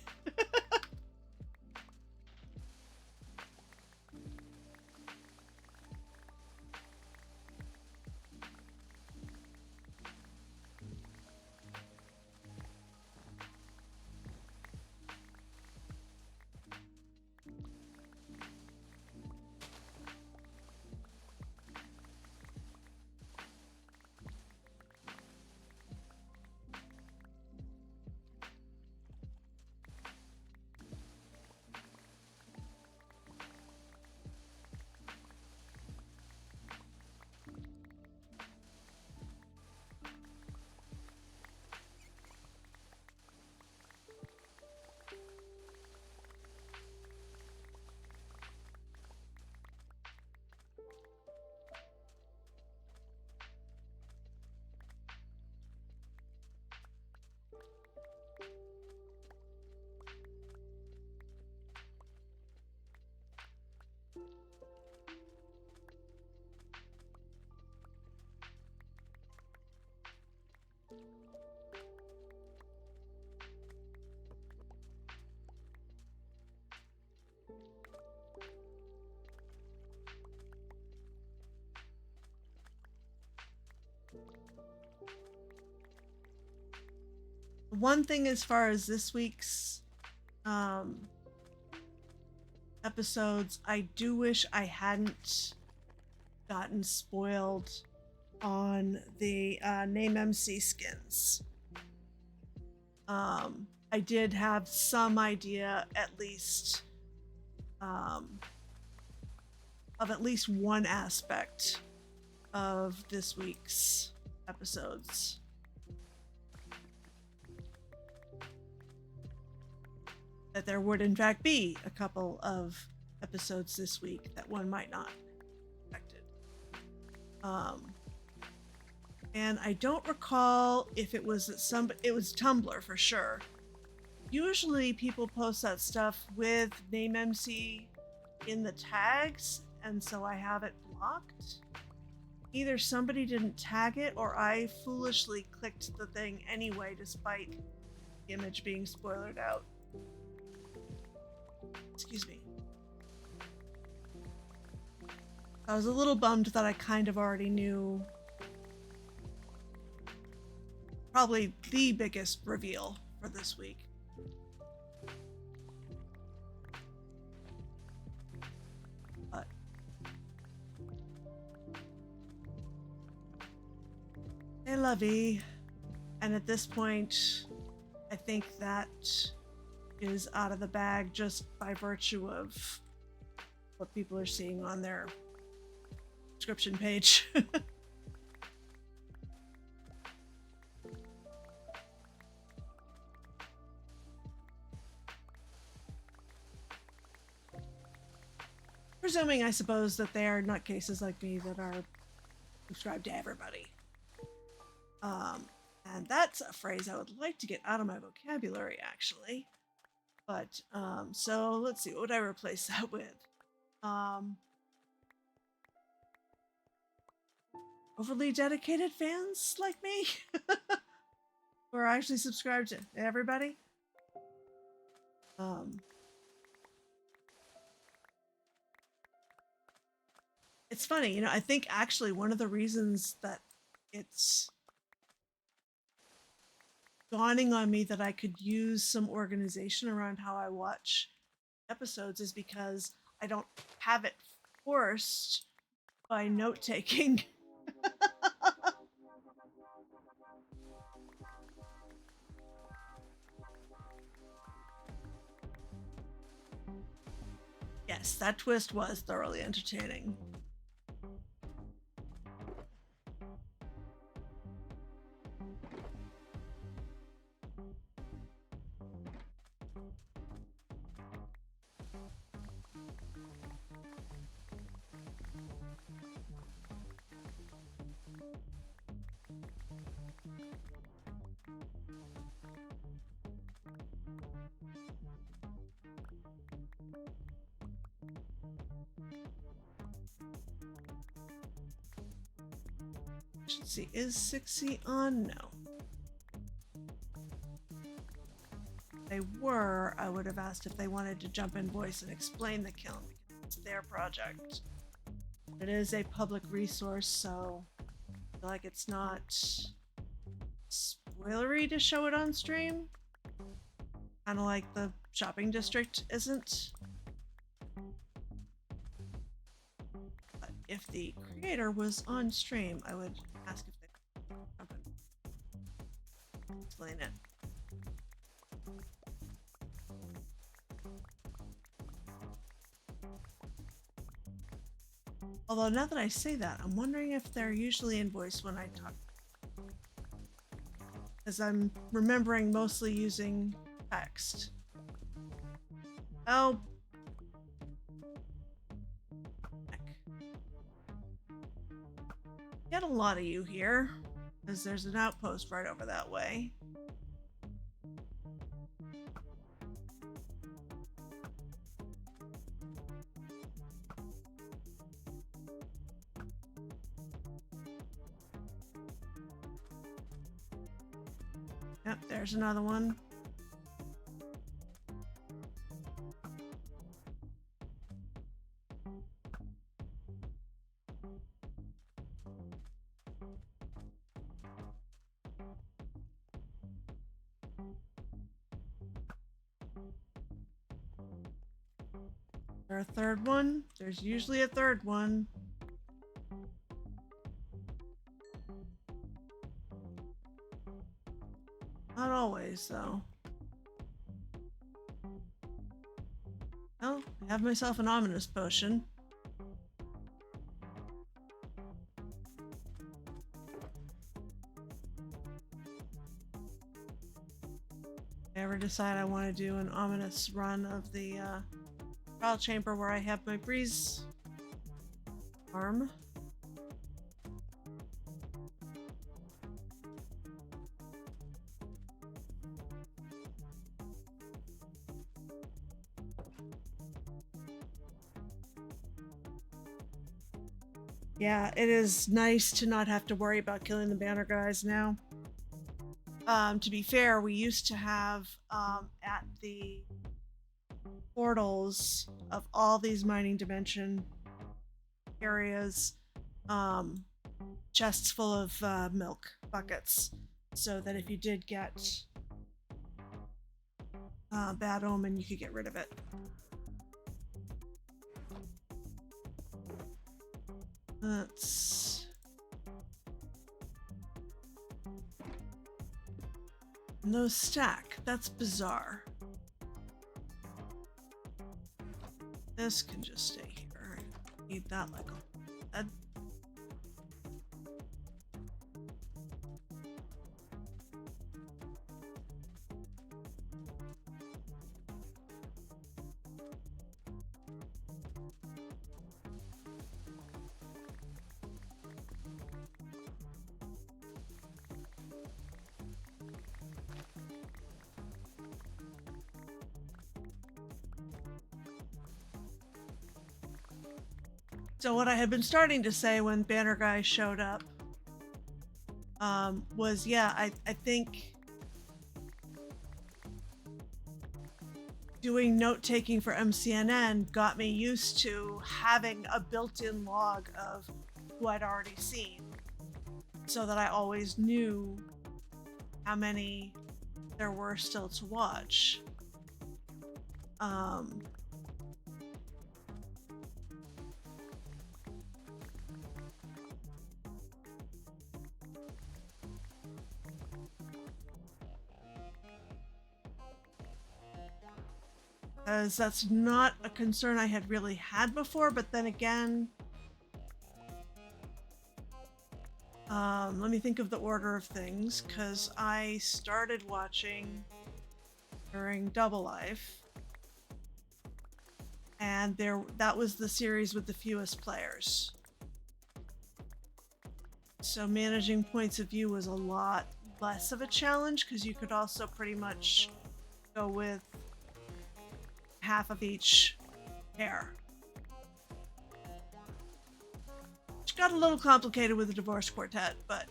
One thing as far as this week's episodes, I do wish I hadn't gotten spoiled on the name MC skins. I did have some idea at least of at least one aspect of this week's episodes. That there would in fact be a couple of episodes this week that one might not have expected. And I don't recall if it was it was Tumblr for sure. Usually people post that stuff with name MC in the tags, and so I have it blocked. Either somebody didn't tag it or I foolishly clicked the thing anyway despite the image being spoilered out. Excuse me. I was a little bummed that I kind of already knew probably the biggest reveal for this week. But hey, lovey. And at this point, I think that is out of the bag just by virtue of what people are seeing on their subscription page. Presuming, I suppose, that they are nutcases like me that are subscribed to everybody. And that's a phrase I would like to get out of my vocabulary, actually. But, so let's see, what would I replace that with? Overly dedicated fans like me? are actually subscribed to everybody. It's funny, you know, I think actually one of the reasons that it's dawning on me that I could use some organization around how I watch episodes is because I don't have it forced by note taking. Yes, that twist was thoroughly entertaining. Should see, is 6C on? No. If they were, I would have asked if they wanted to jump in voice and explain the kiln because it's their project. It is a public resource, so I feel like it's not spoilery to show it on stream. Kind of like the shopping district isn't. But if the creator was on stream, I would ask if they could explain it. Although now that I say that, I'm wondering if they're usually in voice when I talk. As I'm remembering mostly using text. Oh. Heck. Get a lot of you here, because there's an outpost right over that way. Yep, there's another one. Is there a third one? There's usually a third one. Not always, though. Well, I have myself an ominous potion. If I ever decide I want to do an ominous run of the trial chamber where I have my breeze farm. Yeah, it is nice to not have to worry about killing the banner guys now. To be fair, we used to have at the portals of all these mining dimension areas chests full of milk buckets, so that if you did get bad omen, you could get rid of it. Let's... No stack. That's bizarre. This can just stay here. Need that like a bed. So what I had been starting to say when Banner Guy showed up was, yeah, I think doing note taking for MCNN got me used to having a built-in log of who I'd already seen, so that I always knew how many there were still to watch. Because that's not a concern I had really had before, but then again, let me think of the order of things, because I started watching during Double Life, and that was the series with the fewest players. So managing points of view was a lot less of a challenge, because you could also pretty much go with half of each pair. Which got a little complicated with the Divorce Quartet, but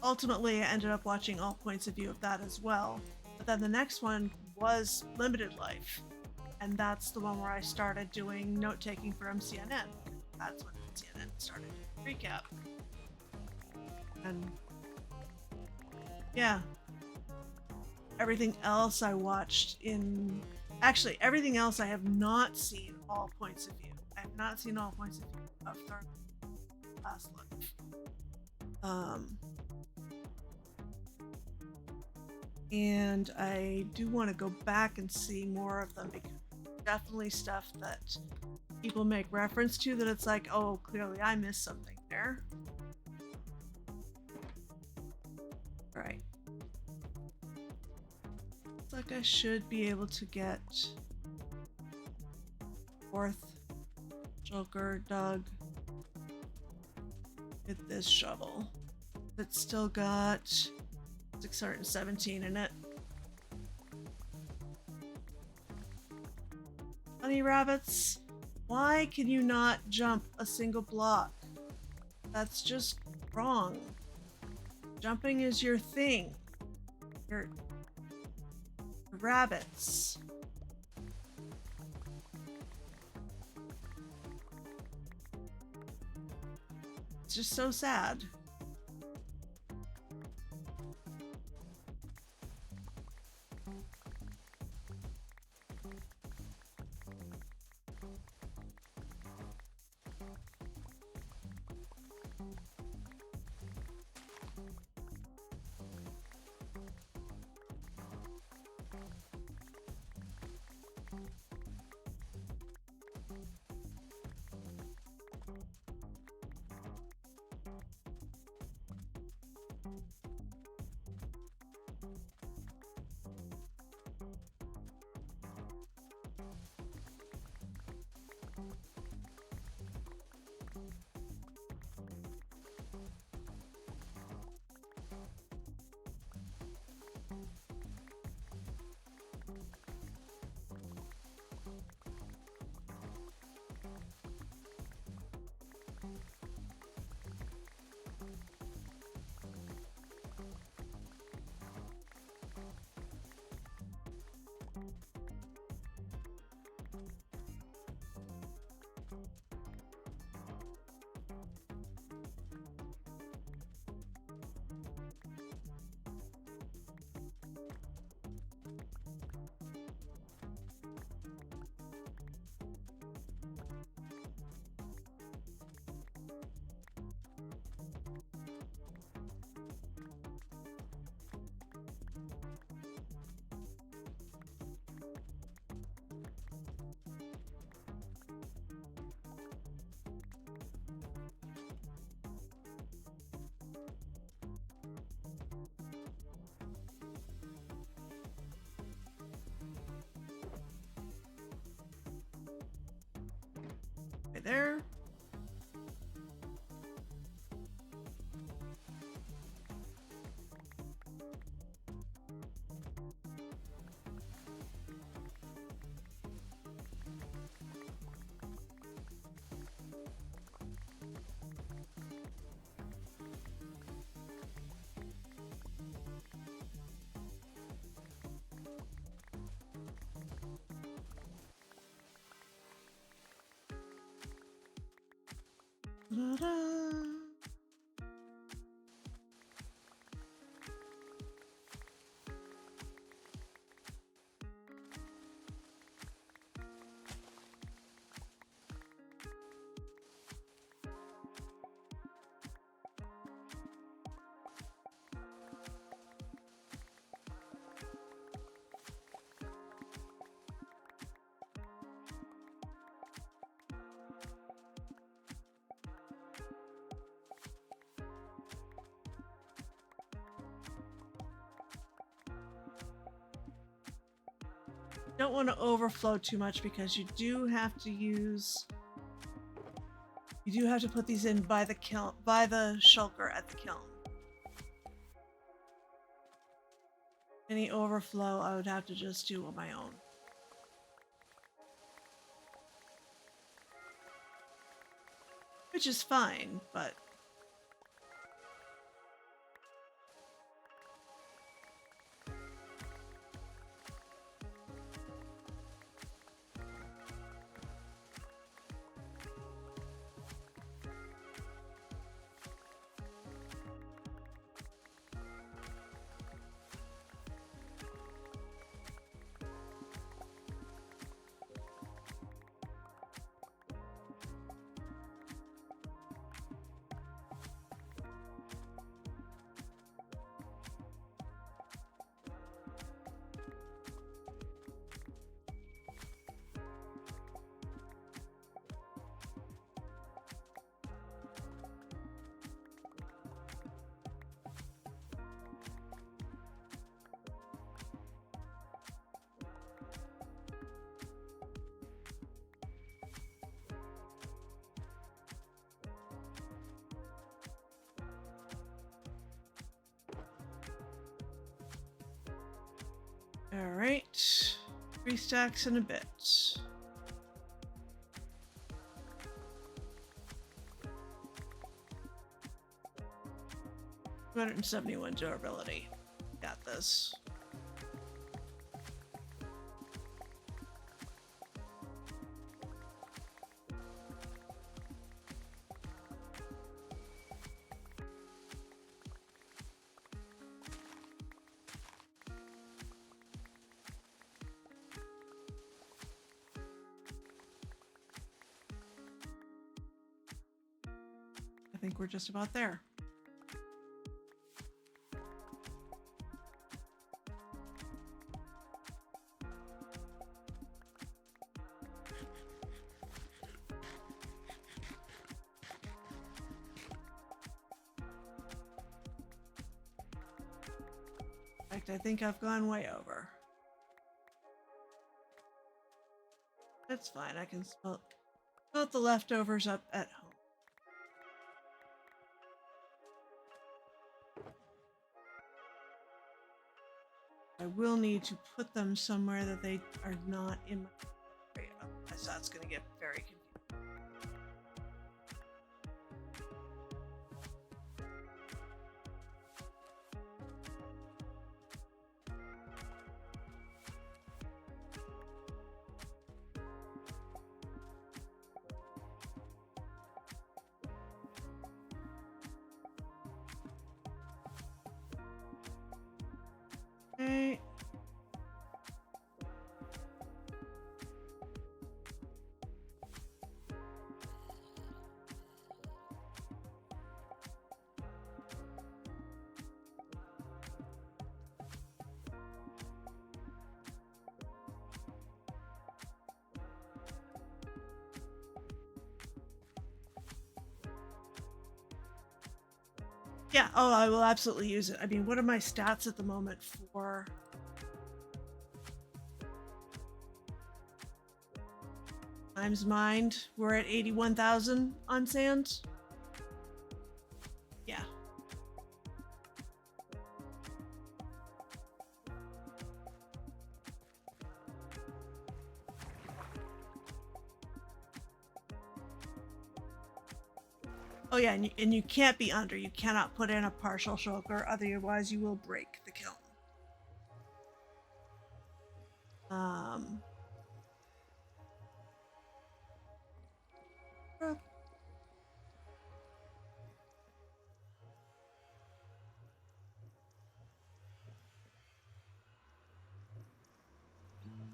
ultimately I ended up watching all points of view of that as well. But then the next one was Limited Life, and that's the one where I started doing note-taking for MCNN. That's when MCNN started recap. And yeah, everything else I watched actually everything else I have not seen all points of view. I have not seen all points of view of Third Last Life. And I do want to go back and see more of them, because definitely stuff that people make reference to that it's like, oh, clearly I missed something there. All right. Looks like I should be able to get fourth Joker Doug with this shovel. It's still got 617 in it. Bunny rabbits, why can you not jump a single block? That's just wrong. Jumping is your thing. You're rabbits. It's just so sad. Right there. Don't want to overflow too much because you do have to put these in by the kiln, by the shulker at the kiln. Any overflow I would have to just do on my own. Which is fine, but all right. 3 stacks and a bit. 271 durability. Got this. I think we're just about there. In fact, I think I've gone way over. That's fine. I can smelt the leftovers up at home. I will need to put them somewhere that they are not in my area. Otherwise, that's going to get very confusing. Okay. Yeah, oh, I will absolutely use it. I mean, what are my stats at the moment for times mined? We're at 81,000 on sand. Yeah. Oh yeah, and you can't be under. You cannot put in a partial shulker, otherwise you will break the kiln.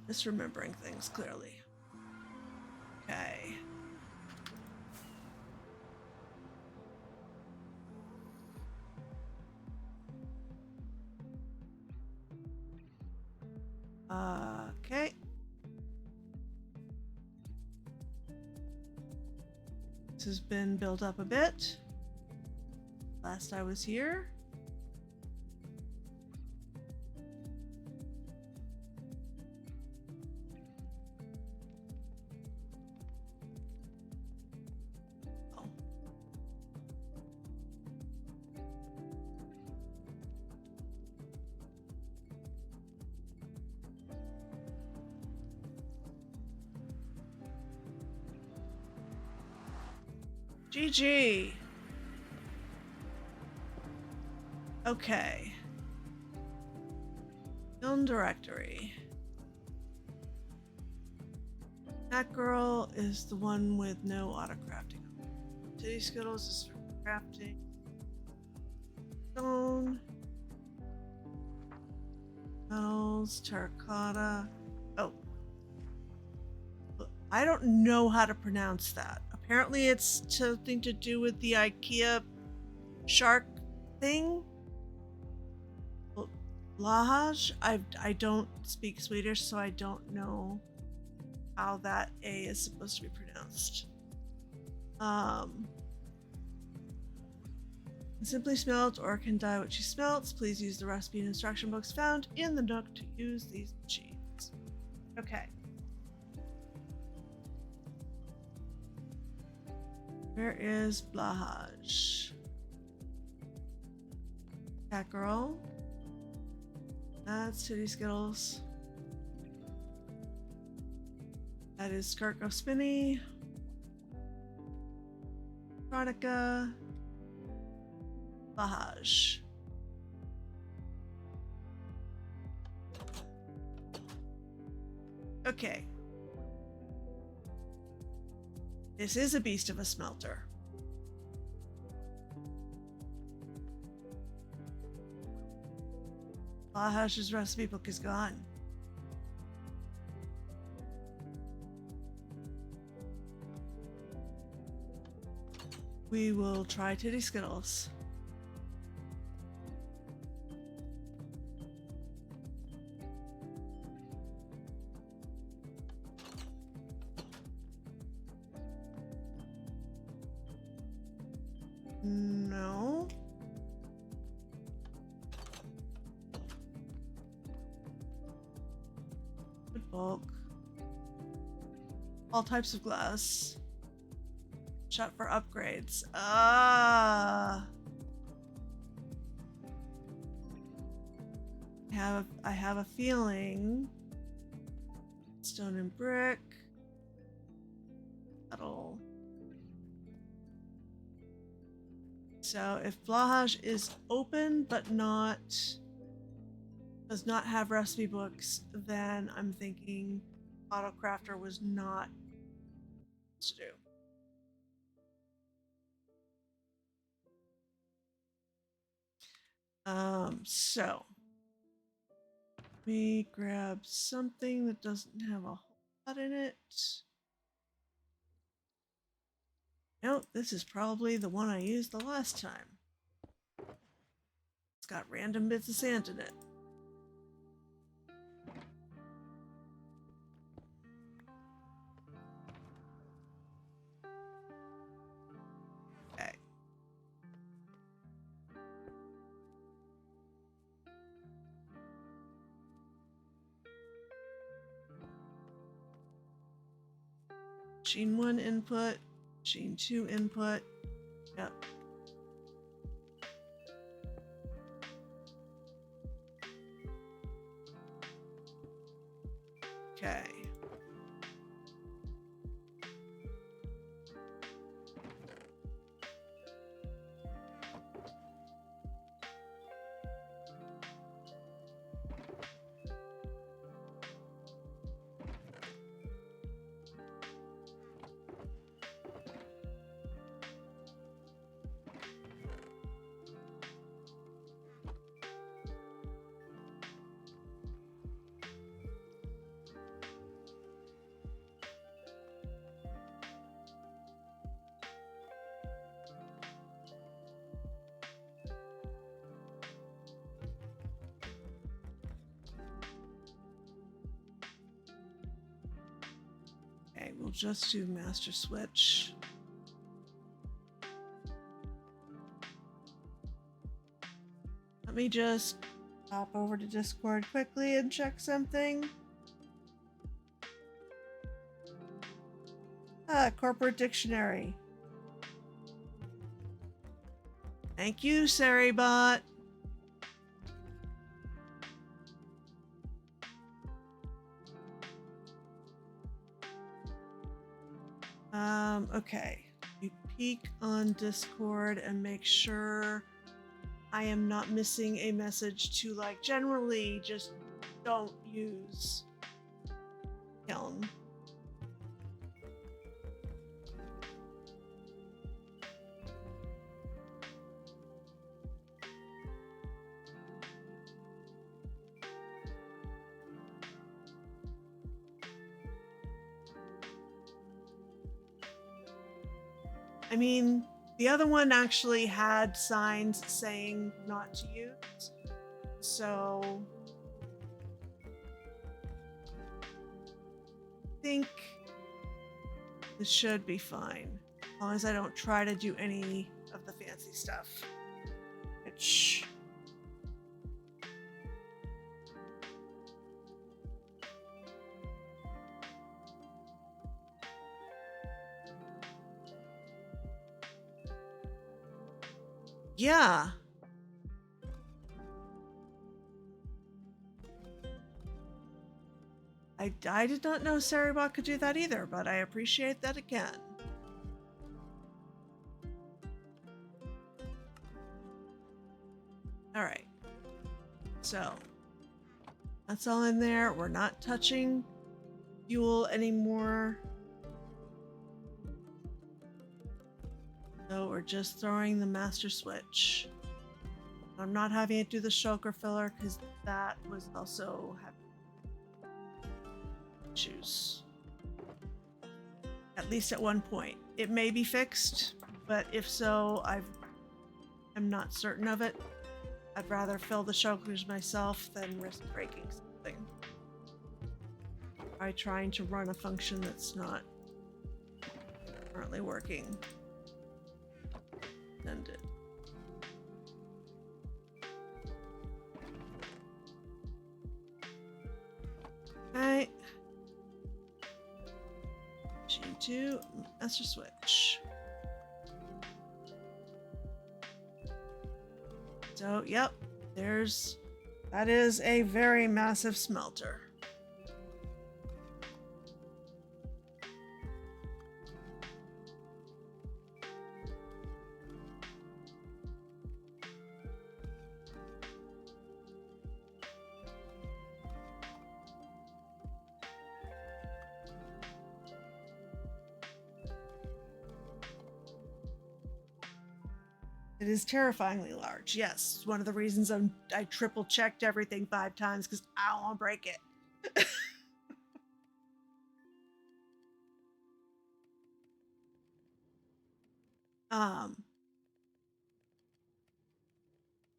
misremembering things clearly. Okay. Okay. This has been built up a bit. Last I was here. Oh. GG. Okay. Film directory. That girl is the one with no auto crafting. Titty Skittles is for crafting. Stone. Metals, terracotta. Oh. I don't know how to pronounce that. Apparently it's something to do with the IKEA shark thing. Lahaj? I don't speak Swedish, so I don't know how that A is supposed to be pronounced. Simply smelt or can dye what she smelts. Please use the recipe and instruction books found in the nook to use these machines. Okay. Where is Blahaj? Cat girl. That's Titty Skittles. That is Skirt Go Spinny. Veronica. Bahaj. Okay. This is a beast of a smelter. Bahaj's recipe book is gone. We will try Titty Skittles. No. Good bulk. All types of glass. Shot for upgrades. I have a feeling. Stone and brick. Metal. So if Blahaj is open but does not have recipe books, then I'm thinking AutoCrafter was not to do. So let me grab something that doesn't have a whole lot in it. Nope, this is probably the one I used the last time. It's got random bits of sand in it. Okay. Machine 1 input, Machine 2 input. Yep. Okay. just do master switch. Let me just hop over to Discord quickly and check something. Corporate dictionary. Thank you, Saribot. Okay. You peek on Discord and make sure I am not missing a message to, like, generally just don't use kiln. I mean, the other one actually had signs saying not to use, so I think this should be fine, as long as I don't try to do any of the fancy stuff, which... Yeah. I did not know Saribot could do that either, but I appreciate that again. Alright. So, that's all in there. We're not touching fuel anymore. So we're just throwing the master switch. I'm not having it do the shulker filler because that was also having issues. At least at one point. It may be fixed, but if so, I'm not certain of it. I'd rather fill the shulkers myself than risk breaking something by trying to run a function that's not currently working. End it. Alright. Machine 2, master switch. So, yep, that is a very massive smelter. It is terrifyingly large. Yes, one of the reasons I triple checked everything 5 times because I don't want to break it.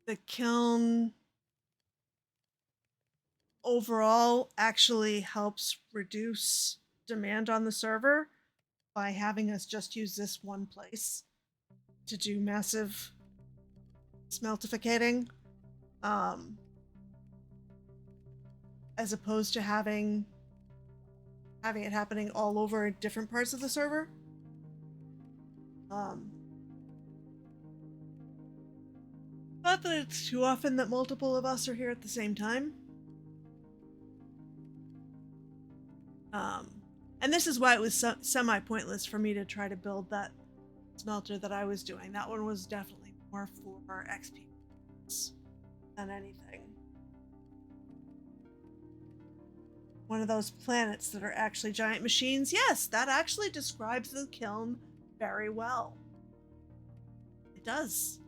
The kiln overall actually helps reduce demand on the server by having us just use this one place to do massive smeltificating, as opposed to having it happening all over different parts of the server. Not that it's too often that multiple of us are here at the same time. And this is why it was semi-pointless for me to try to build that smelter that I was doing. That one was definitely more for XP than anything. One of those planets that are actually giant machines. Yes, that actually describes the kiln very well. It does.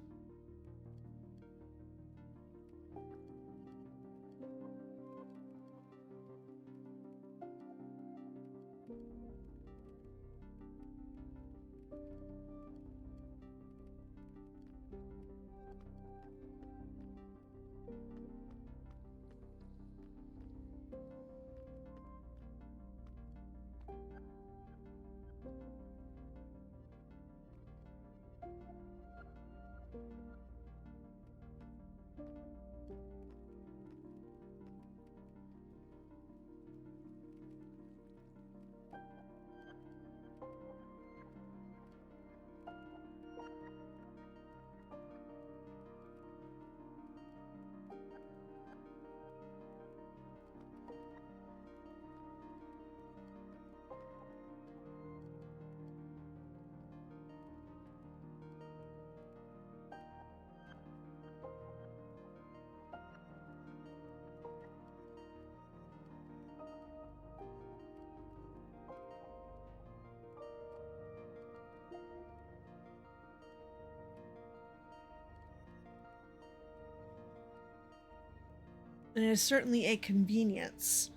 And it is certainly a convenience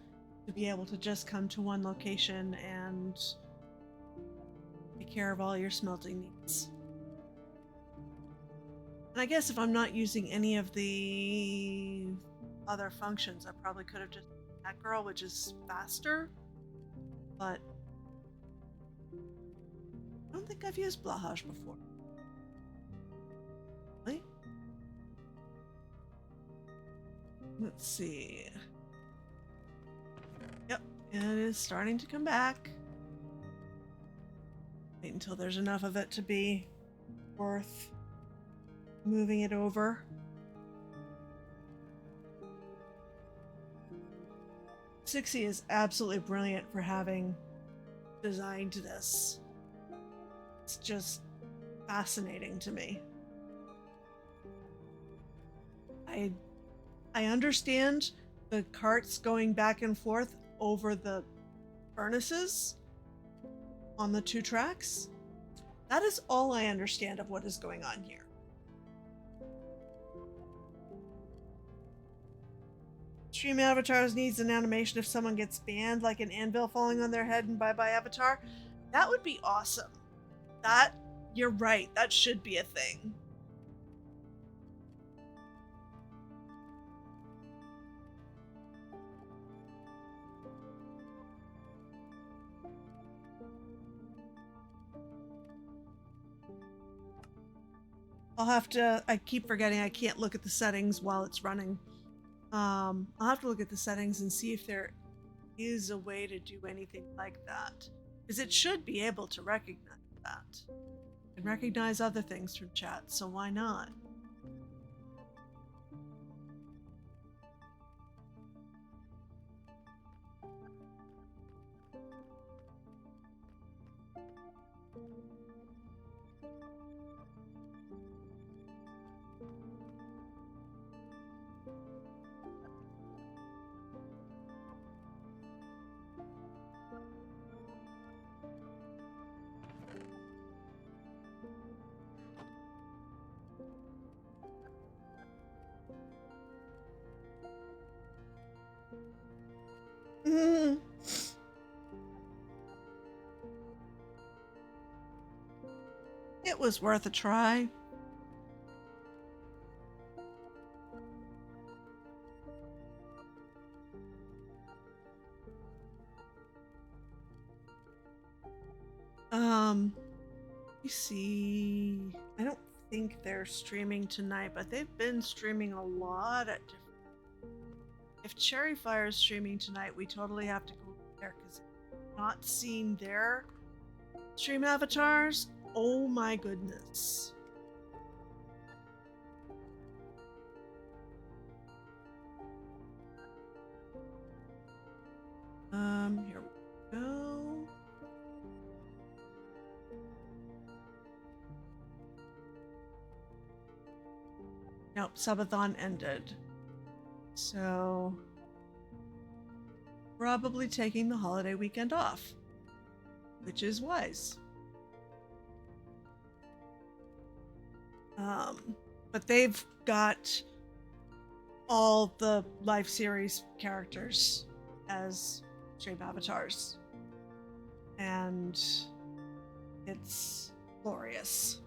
to be able to just come to one location and take care of all your smelting needs. And I guess if I'm not using any of the other functions, I probably could have just done that girl, which is faster. But I don't think I've used Blahaj before. Really? Let's see. Yep, it is starting to come back. Wait until there's enough of it to be worth moving it over. Sixie is absolutely brilliant for having designed this. It's just fascinating to me. I understand the carts going back and forth over the furnaces on the 2 tracks. That is all I understand of what is going on here. Stream avatars needs an animation if someone gets banned, like an anvil falling on their head and bye-bye avatar. That would be awesome. You're right, that should be a thing. I keep forgetting I can't look at the settings while it's running. I'll have to look at the settings and see if there is a way to do anything like that. Because it should be able to recognize that. And recognize other things from chat, so why not? It was worth a try. Let me see. I don't think they're streaming tonight, but they've been streaming a lot at different. If Cherry Fire is streaming tonight, we totally have to go there because I've not seen their stream avatars. Oh my goodness. Here we go. Nope, subathon ended. So probably taking the holiday weekend off, which is wise. But they've got all the live series characters as stream avatars, and it's glorious.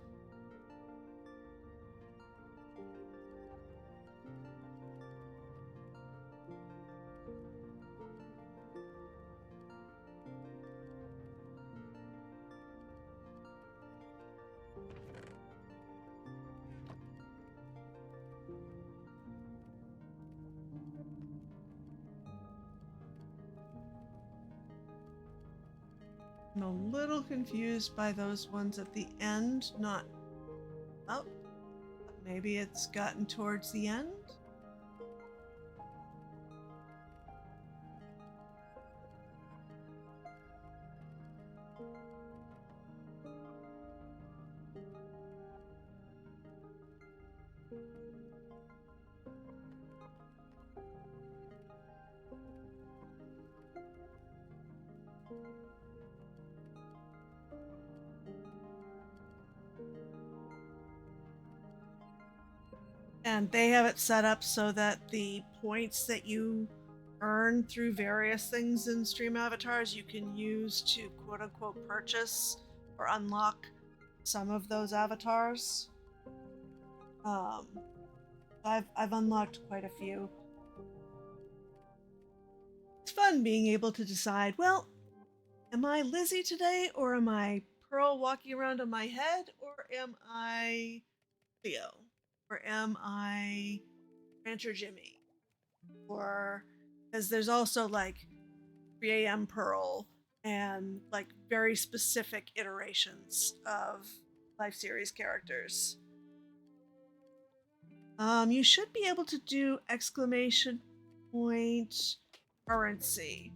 I'm a little confused by those ones at the end, not up. Maybe it's gotten towards the end? And they have it set up so that the points that you earn through various things in stream avatars you can use to quote unquote purchase or unlock some of those avatars. Um, I've unlocked quite a few. It's fun being able to decide, well, am I Lizzie today, or am I Pearl walking around on my head, or am I Theo, or am I Rancher Jimmy? Or because there's also like 3 a.m. Pearl and like very specific iterations of life series characters. You should be able to do exclamation point currency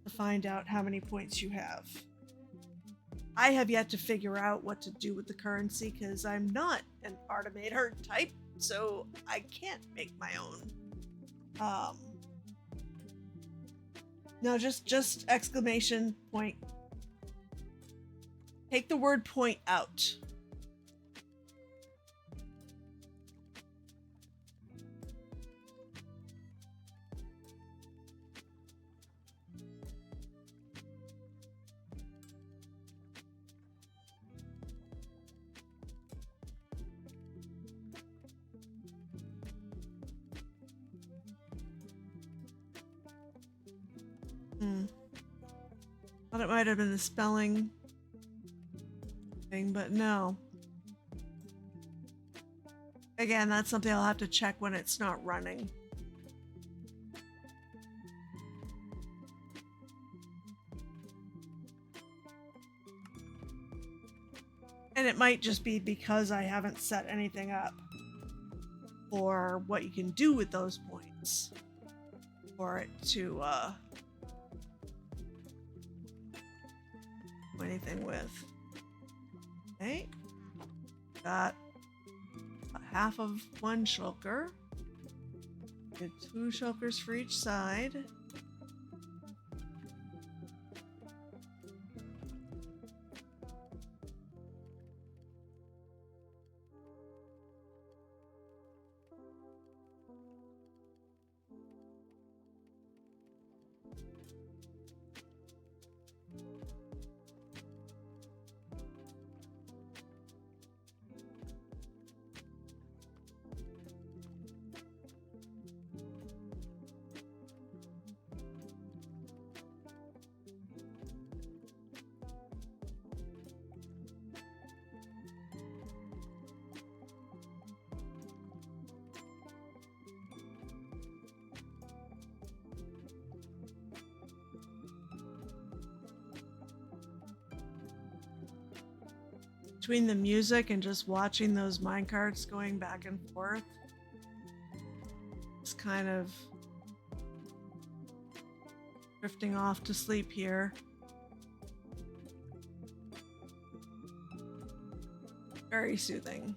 to find out how many points you have. I have yet to figure out what to do with the currency because I'm not an Artimator type, so I can't make my own. No, just exclamation point. Take the word point out. Thought it might have been a spelling thing, but no. Again, that's something I'll have to check when it's not running. And it might just be because I haven't set anything up for what you can do with those points for it to do anything with. Okay. Got half of one shulker. Get 2 shulkers for each side. Between the music and just watching those minecarts going back and forth, it's kind of drifting off to sleep here. Very soothing.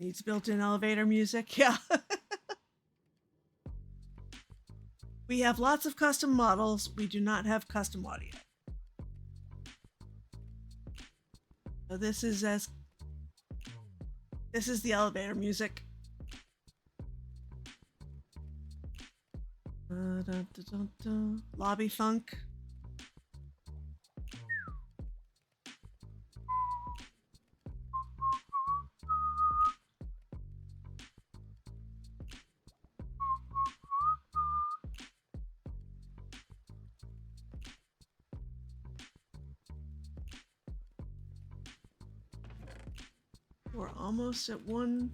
Needs built-in elevator music. Yeah. We have lots of custom models. We do not have custom audio. So this is the elevator music. Lobby funk. We're almost at one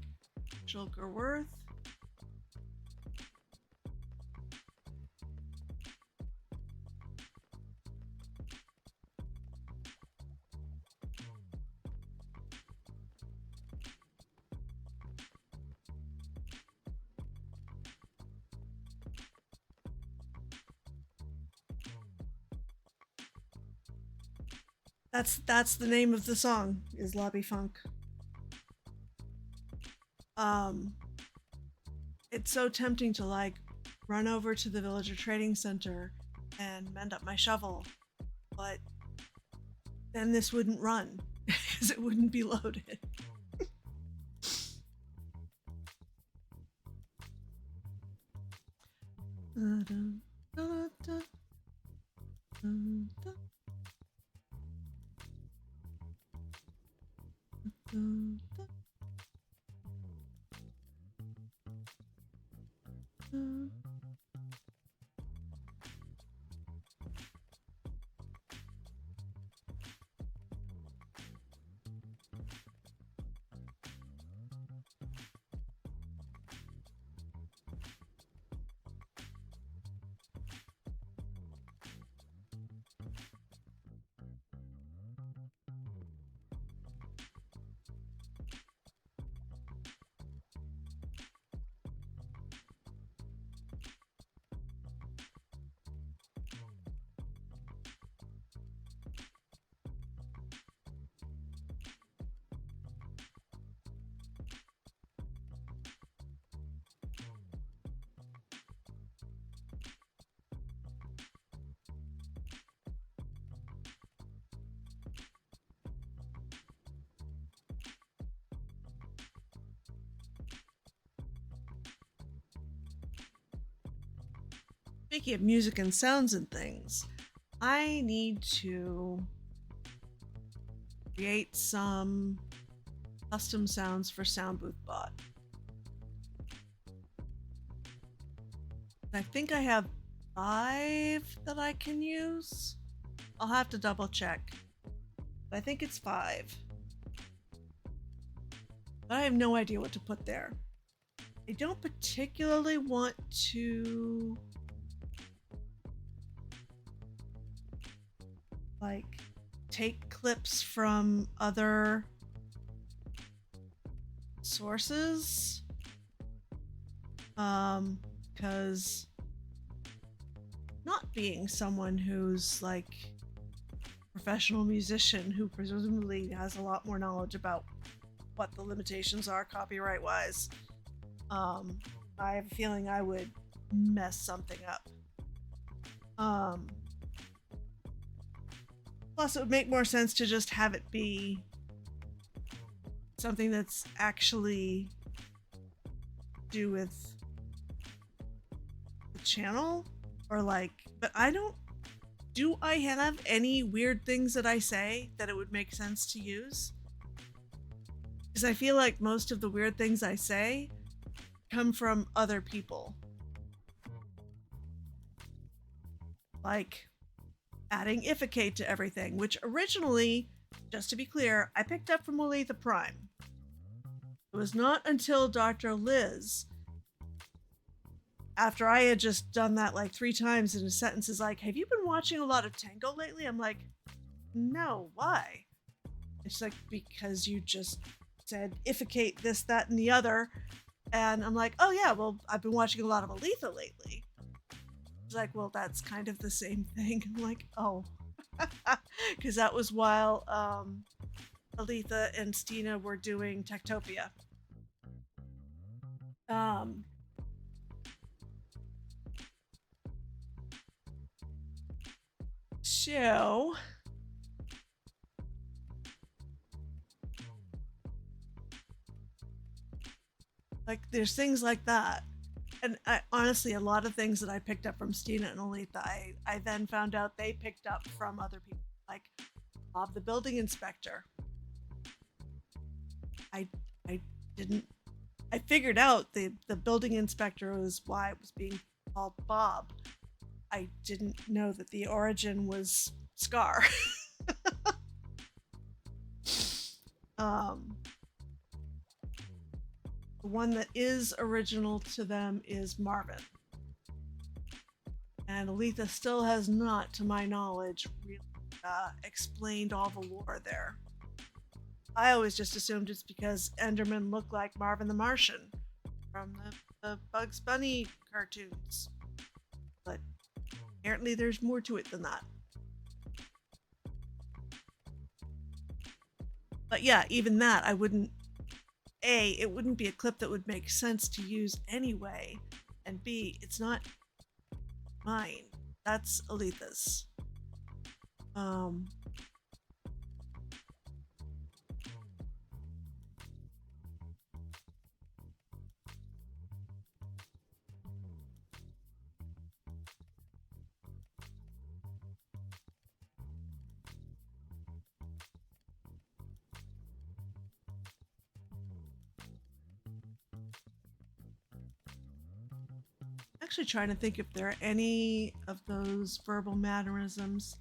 joker worth. That's the name of the song, is Lobby Funk. It's so tempting to like run over to the Villager Trading Center and mend up my shovel, but then this wouldn't run because it wouldn't be loaded. Speaking of music and sounds and things, I need to create some custom sounds for SoundBoothBot. I think I have 5 that I can use. I'll have to double check. But I think it's 5. But I have no idea what to put there. I don't particularly want to like take clips from other sources, because not being someone who's like professional musician who presumably has a lot more knowledge about what the limitations are copyright wise, I have a feeling I would mess something up. Plus, it would make more sense to just have it be something that's actually do with the channel, or like, but do I have any weird things that I say that it would make sense to use? Because I feel like most of the weird things I say come from other people. Like adding Iphicate to everything, which originally, just to be clear, I picked up from Olitha Prime. It was not until Dr. Liz, after I had just done that like 3 times in a sentence, is like, have you been watching a lot of Tango lately? I'm like, no, why? It's like, because you just said Iphicate this, that, and the other. And I'm like, oh yeah, well, I've been watching a lot of Olitha lately. It's like, well, that's kind of the same thing. I'm like, oh. Because that was while Olitha and Stina were doing Techtopia. Um, so like there's things like that. And honestly, a lot of things that I picked up from Stina and Aletha, I then found out they picked up from other people, like Bob the building inspector. I I didn't. I figured out the building inspector was why it was being called Bob. I didn't know that the origin was Scar. um, the one that is original to them is Marvin. And Aletha still has not, to my knowledge, really explained all the lore there. I always just assumed it's because Enderman looked like Marvin the Martian from the Bugs Bunny cartoons. But apparently there's more to it than that. But yeah, even that, I wouldn't. A, it wouldn't be a clip that would make sense to use anyway. And B, it's not mine. That's Aletha's. Um, actually trying to think if there are any of those verbal mannerisms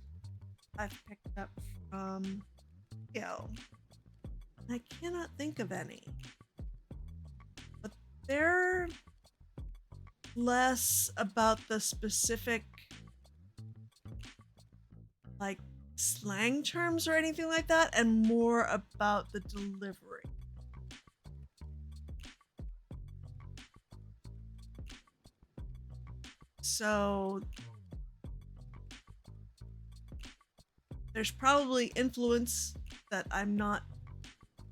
I've picked up from Gil. I cannot think of any. But they're less about the specific, like, slang terms or anything like that, and more about the delivery. So there's probably influence that I'm not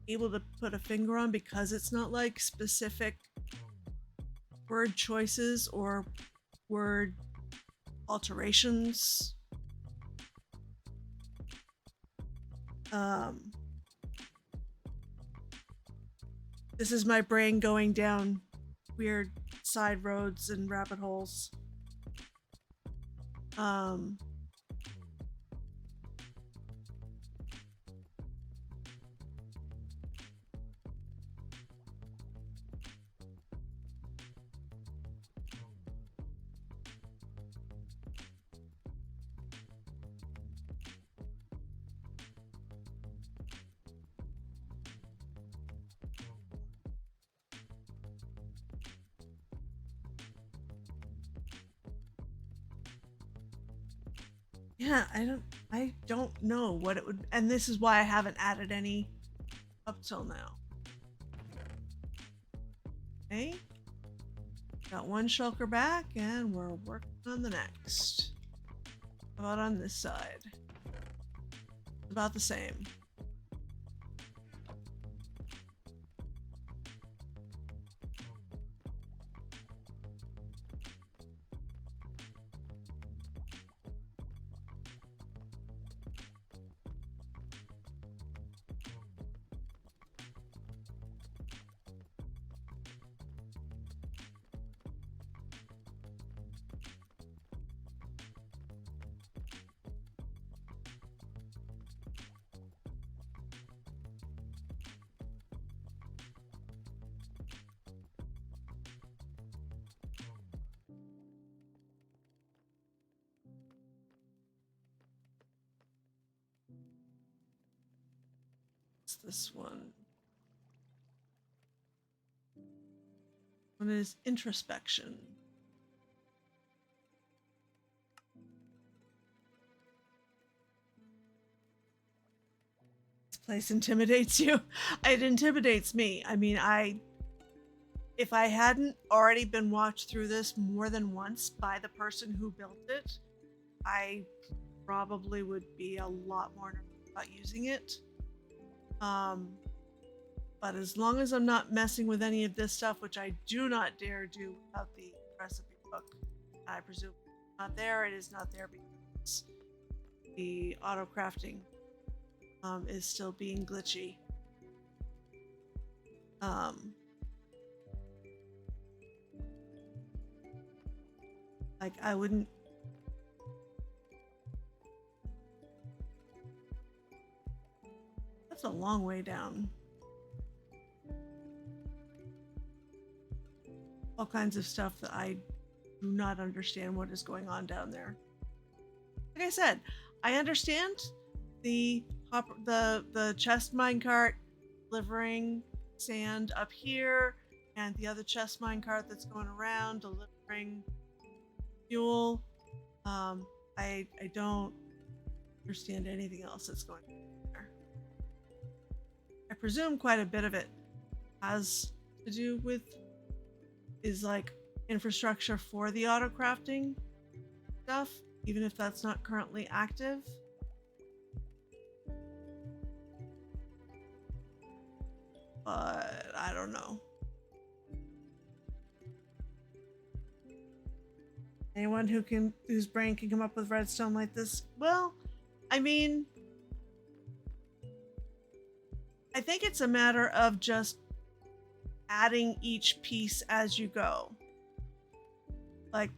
able to put a finger on because it's not like specific word choices or word alterations. This is my brain going down weird side roads and rabbit holes. Yeah, I don't know what it would, and this is why I haven't added any up till now. Okay. Got one shulker back and we're working on the next. How about on this side? About the same. What's this one? One is introspection. This place intimidates you. It intimidates me. I mean, if I hadn't already been watched through this more than once by the person who built it, I probably would be a lot more nervous about using it. But as long as I'm not messing with any of this stuff, which I do not dare do without the recipe book, I presume it's not there. It is not there because the auto crafting is still being glitchy. Like I wouldn't. That's a long way down. All kinds of stuff that I do not understand what is going on down there. Like I said, I understand the chest minecart delivering sand up here, and the other chest minecart that's going around delivering fuel. I don't understand anything else that's going on there. I presume quite a bit of it has to do with is like infrastructure for the auto crafting stuff, even if that's not currently active. But I don't know. Anyone whose brain can come up with redstone like this? Well, I mean, I think it's a matter of just adding each piece as you go. Like,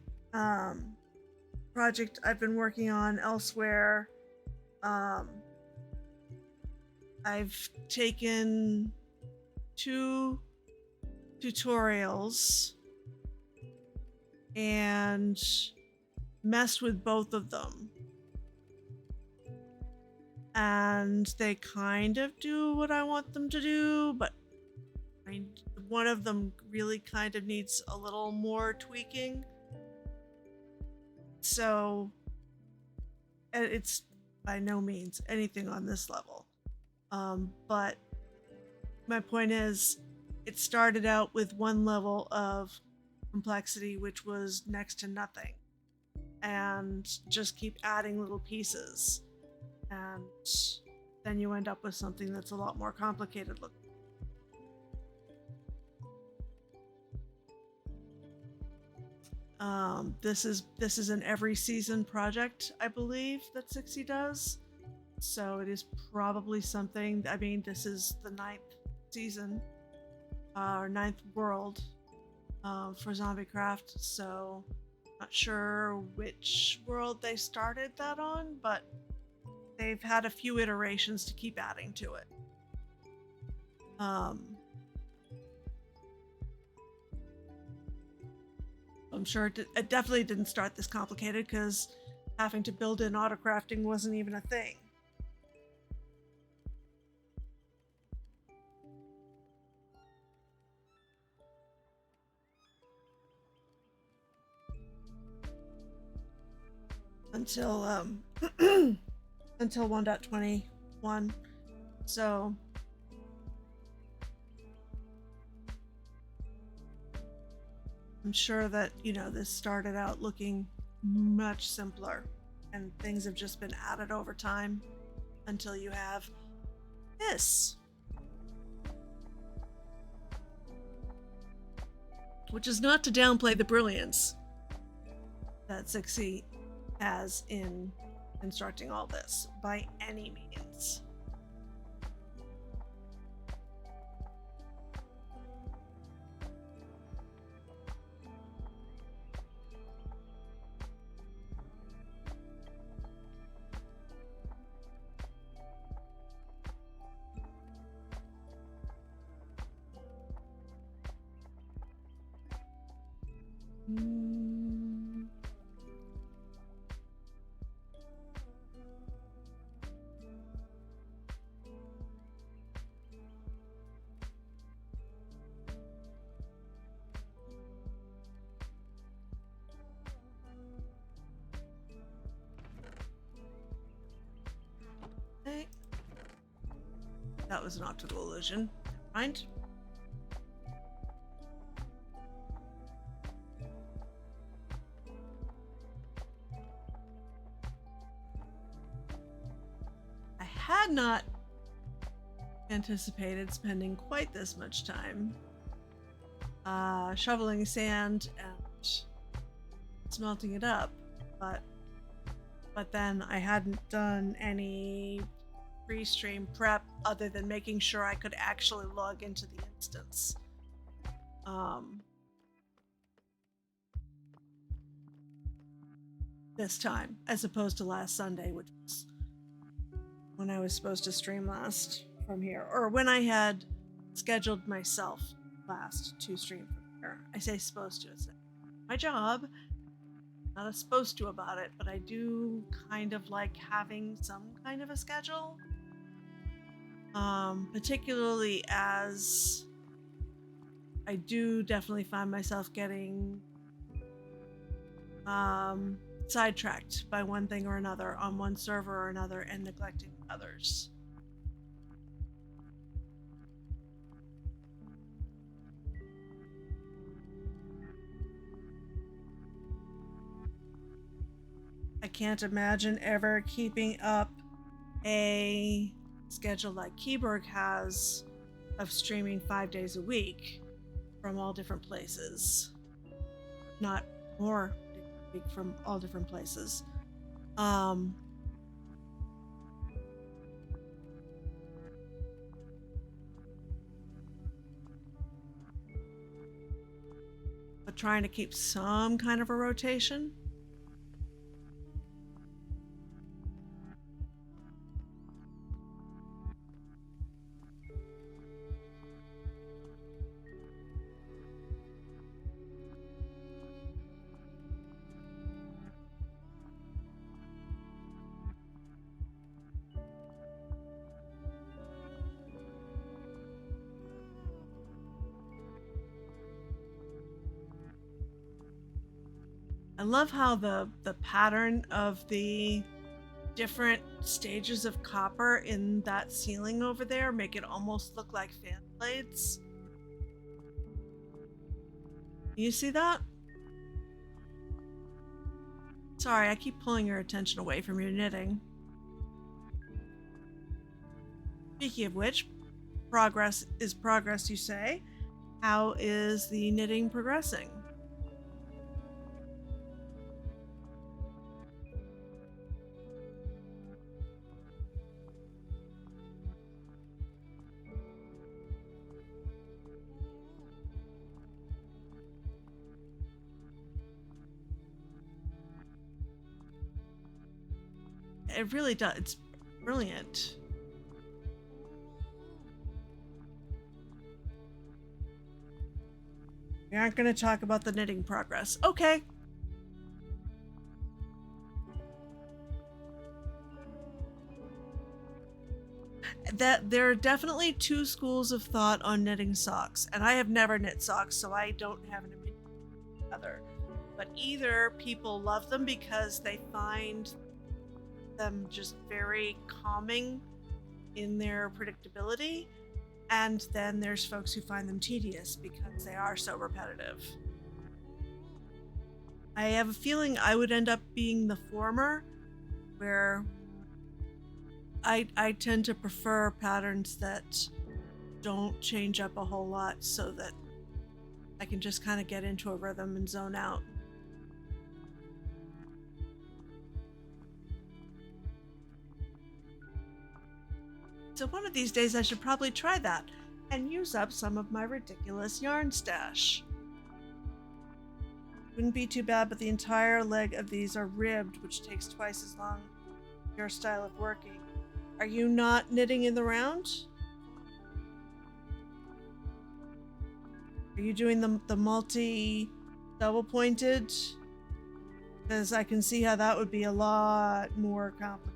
project I've been working on elsewhere. I've taken 2 tutorials and messed with both of them. And they kind of do what I want them to do, but one of them really kind of needs a little more tweaking. So it's by no means anything on this level. But my point is, it started out with one level of complexity, which was next to nothing, and just keep adding little pieces. And then you end up with something that's a lot more complicated looking. This is an every season project, I believe, that 60 does. So it is probably something. I mean, this is the 9th season, or 9th world for ZombieCraft. So not sure which world they started that on, but they've had a few iterations to keep adding to it. I'm sure it definitely didn't start this complicated because having to build in auto crafting wasn't even a thing. Until until 1.21. So I'm sure that, this started out looking much simpler, and things have just been added over time until you have this. Which is not to downplay the brilliance that 6C has in constructing all this by any means. Okay. That was an optical illusion. Never mind. I had not anticipated spending quite this much time shoveling sand and smelting it up, but then I hadn't done any pre-stream prep other than making sure I could actually log into the instance. This time, as opposed to last Sunday, which was when I was supposed to stream last from here, or when I had scheduled myself last to stream from here. I say supposed to, it's my job. Not a supposed to about it, but I do kind of like having some kind of a schedule. Particularly as I do definitely find myself getting sidetracked by one thing or another on one server or another and neglecting others. I can't imagine ever keeping up a schedule like Keyberg has of streaming 5 days a week from all different places. Not more from all different places. But trying to keep some kind of a rotation. I love how the pattern of the different stages of copper in that ceiling over there make it almost look like fan blades. You see that? Sorry, I keep pulling your attention away from your knitting. Speaking of which, progress is progress, you say. How is the knitting progressing? It really does. It's brilliant. We aren't going to talk about the knitting progress. Okay. That there are definitely two schools of thought on knitting socks, and I have never knit socks, so I don't have an opinion on the other. But either people love them because they find them just very calming in their predictability, and then there's folks who find them tedious because they are so repetitive. I have a feeling I would end up being the former, where I tend to prefer patterns that don't change up a whole lot so that I can just kind of get into a rhythm and zone out. So one of these days I should probably try that and use up some of my ridiculous yarn stash. Wouldn't be too bad, but the entire leg of these are ribbed, which takes twice as long. Your style of working. Are you not knitting in the round? Are you doing the multi double pointed? Because I can see how that would be a lot more complicated.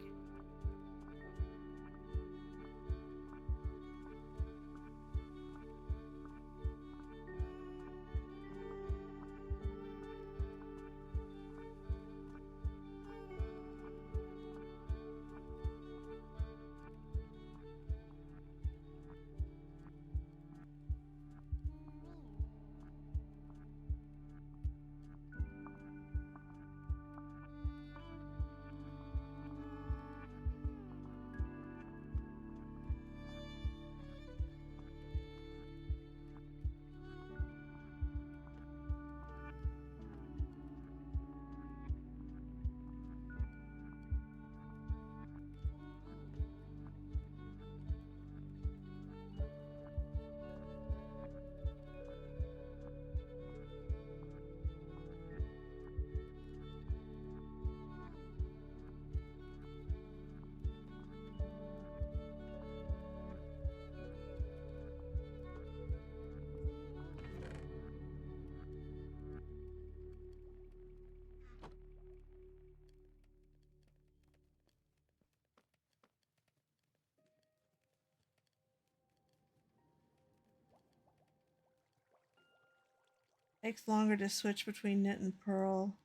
Takes longer to switch between knit and purl.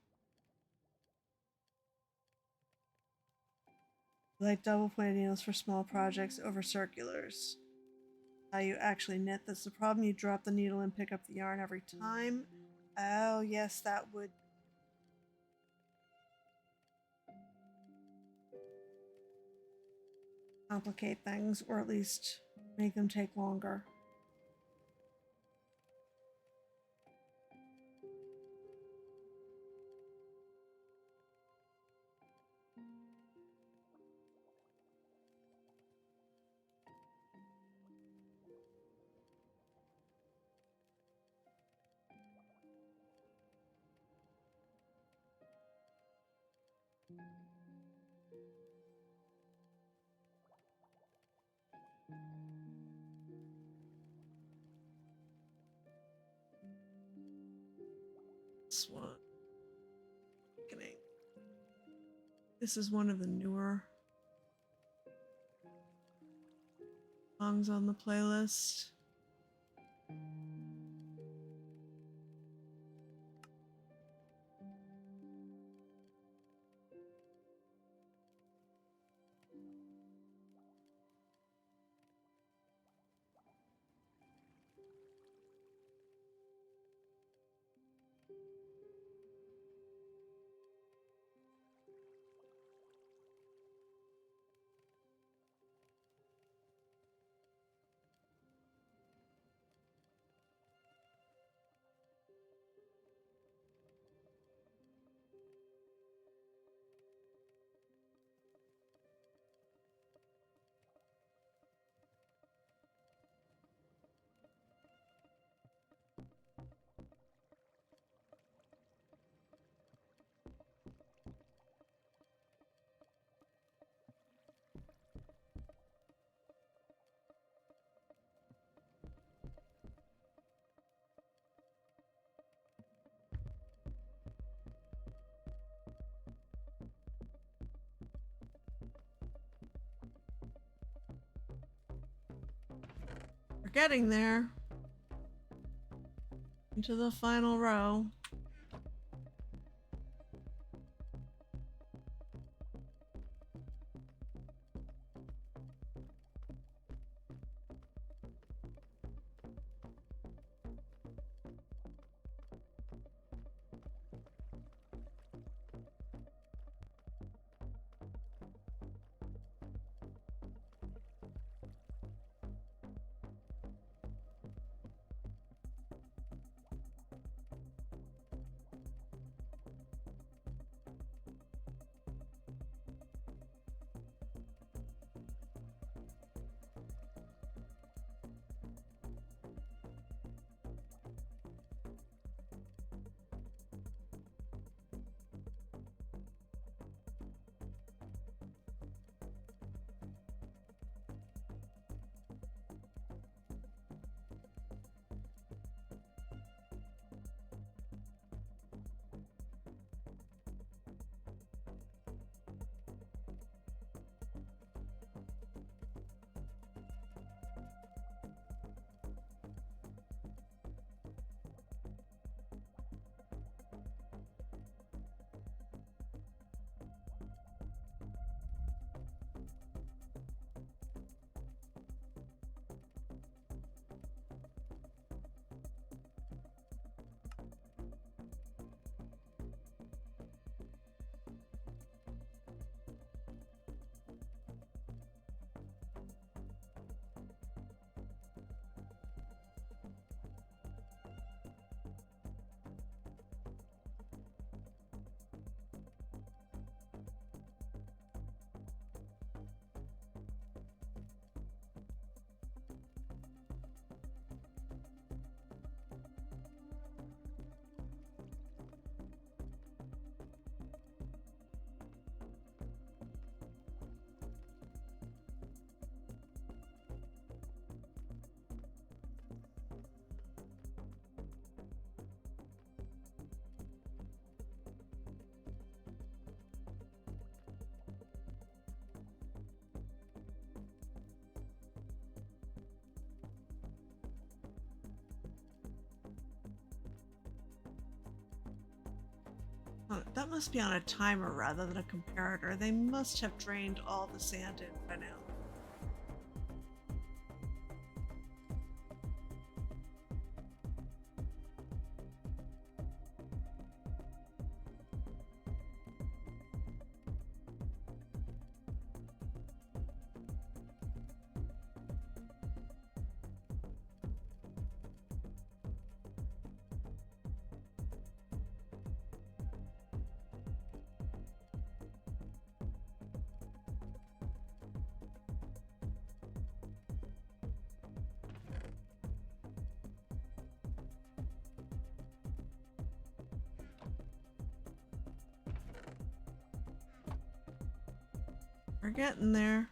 Like double pointed needles for small projects over circulars. How you actually knit. That's the problem. You drop the needle and pick up the yarn every time. Oh, yes, that would complicate things, or at least make them take longer. This one. This is one of the newer songs on the playlist. We're getting there. Into the final row. Oh, that must be on a timer rather than a comparator. They must have drained all the sand in by now. We're getting there.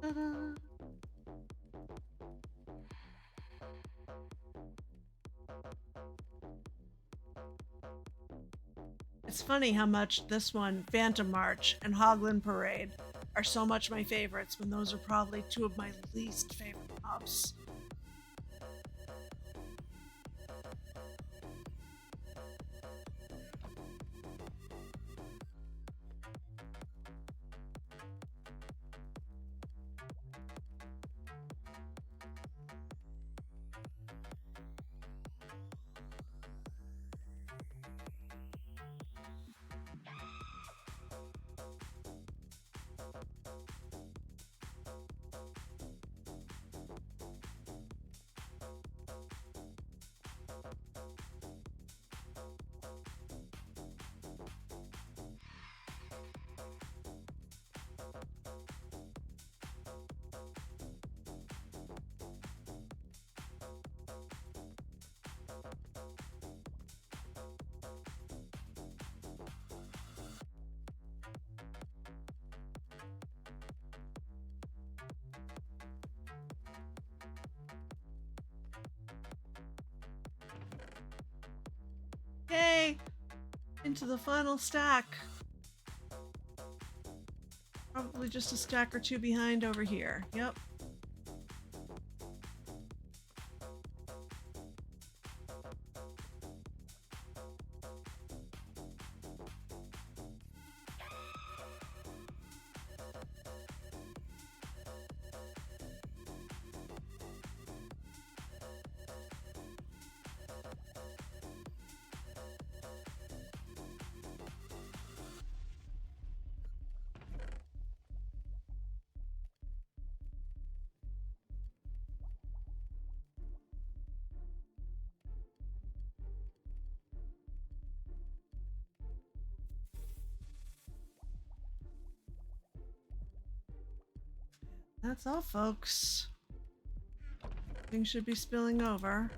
Ta-da. It's funny how much this one, Phantom March, and Hoglin Parade are so much my favorites when those are probably two of my least favorite mobs. Yay! Into the final stack. Probably just a stack or two behind over here. Yep. That's all, folks. Things should be spilling over.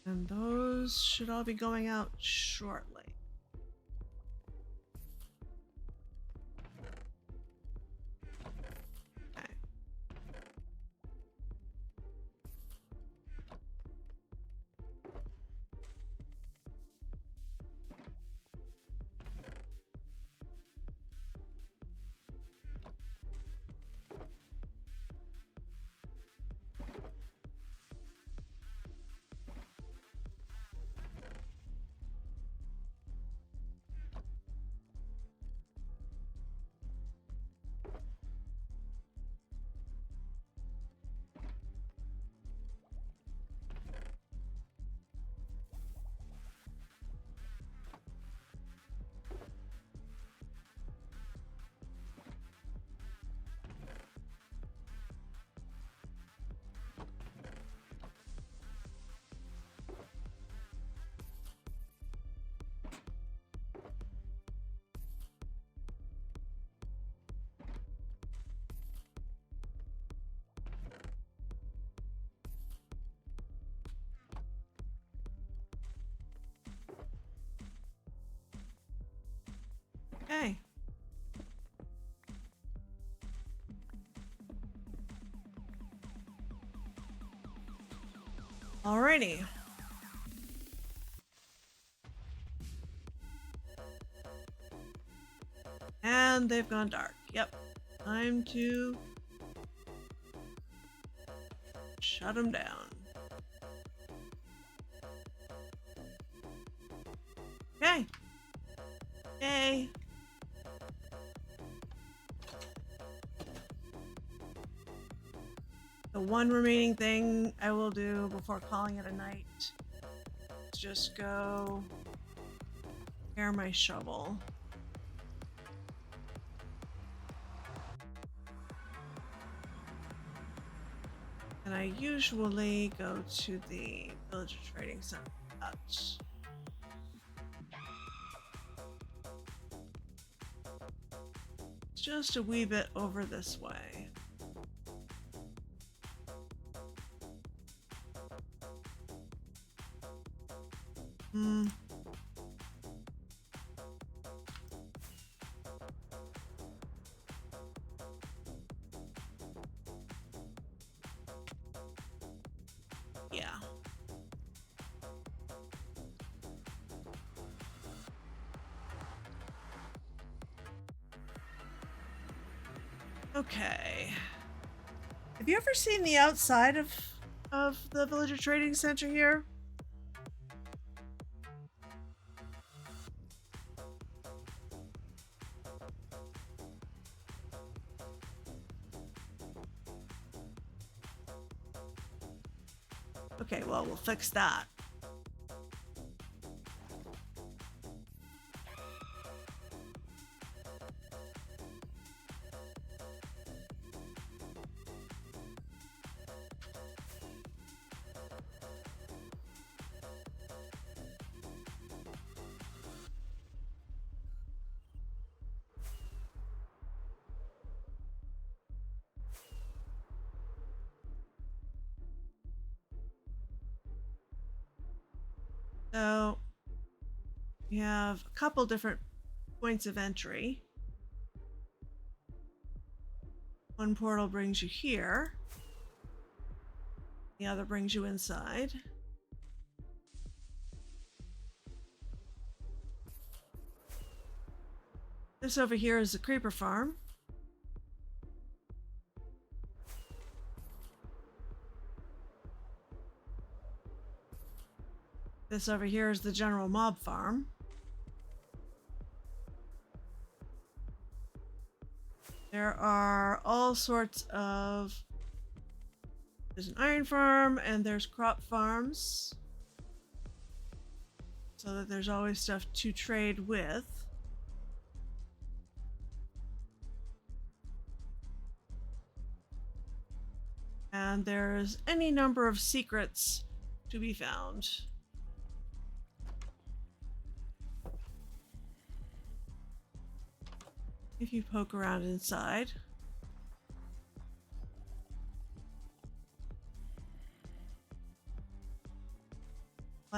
And those should all be going out shortly. Okay. Okay. Alrighty. And they've gone dark. Yep. Time to shut them down. Okay. Yay. The one remaining thing I will do before calling it a night is just go prepare my shovel. And I usually go to the Village of Trading Center. Just a wee bit over this way. Yeah. Okay. Have you ever seen the outside of the Villager Trading Center here? Okay, well, we'll fix that. So we have a couple different points of entry. One portal brings you here. The other brings you inside. This over here is the creeper farm. This over here is the general mob farm. There are all sorts of... There's an iron farm and there's crop farms. So that there's always stuff to trade with. And there's any number of secrets to be found. If you poke around inside.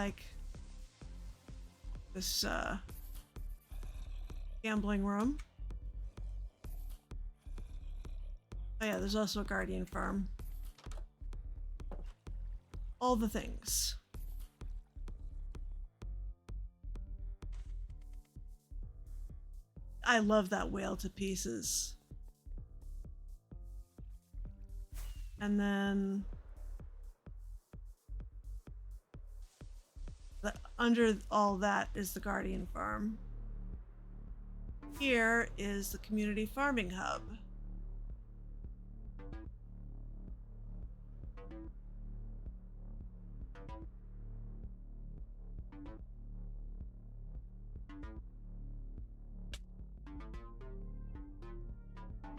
like this gambling room. Oh yeah, there's also a guardian farm. All the things. I love that whale to pieces. And then under all that is the guardian farm. Here is the community farming hub.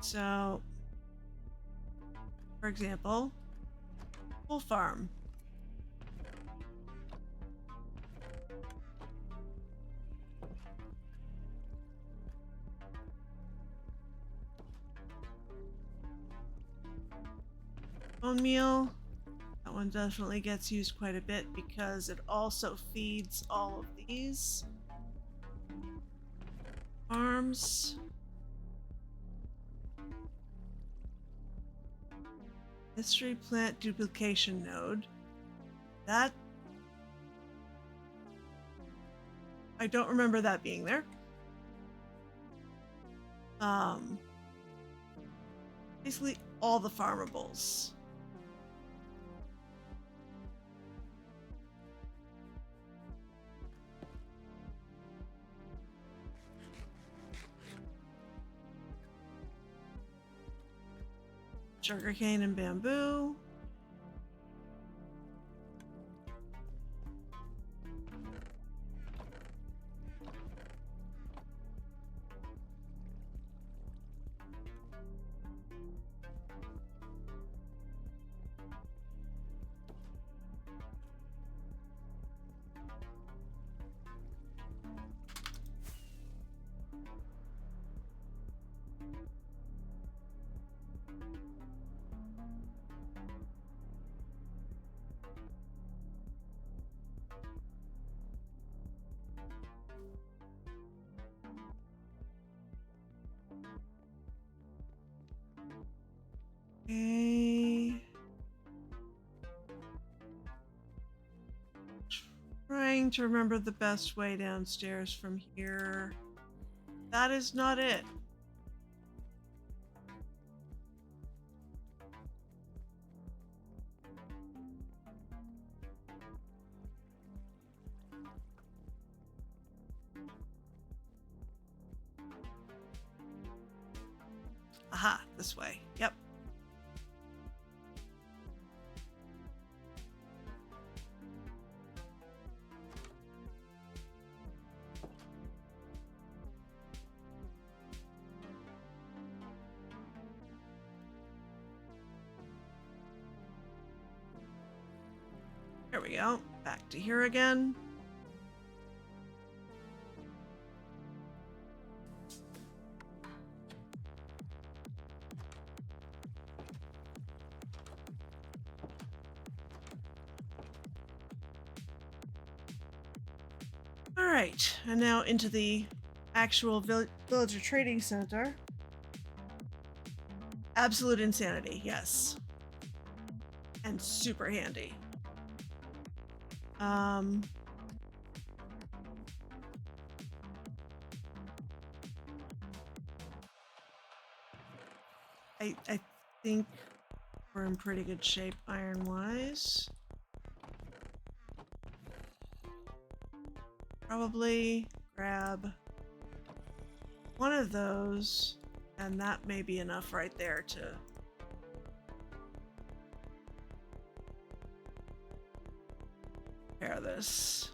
So, for example, wool farm. Bone meal. That one definitely gets used quite a bit because it also feeds all of these farms. History plant duplication node. That I don't remember that being there. Basically all the farmables. Sugarcane and bamboo. Okay. Trying to remember the best way downstairs from here. That is not it. Aha, this way. Yep. Here we go. Back to here again. All right, and now into the actual villager trading center. Absolute insanity, yes. And super handy. I think we're in pretty good shape iron-wise. Probably grab one of those, and that may be enough right there to repair this.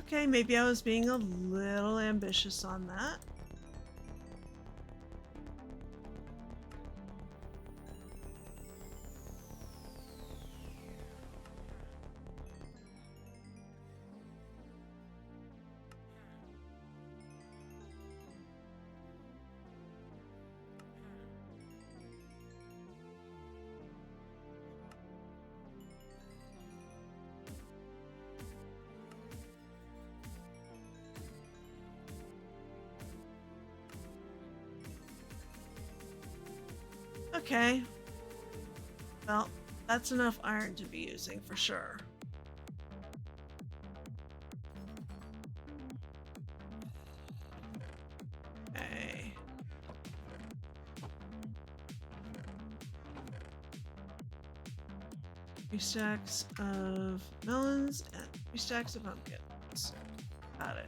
Okay, maybe I was being a little ambitious on that. Okay. Well, that's enough iron to be using for sure. Okay. Three stacks of melons and 3 stacks of pumpkins. Got it.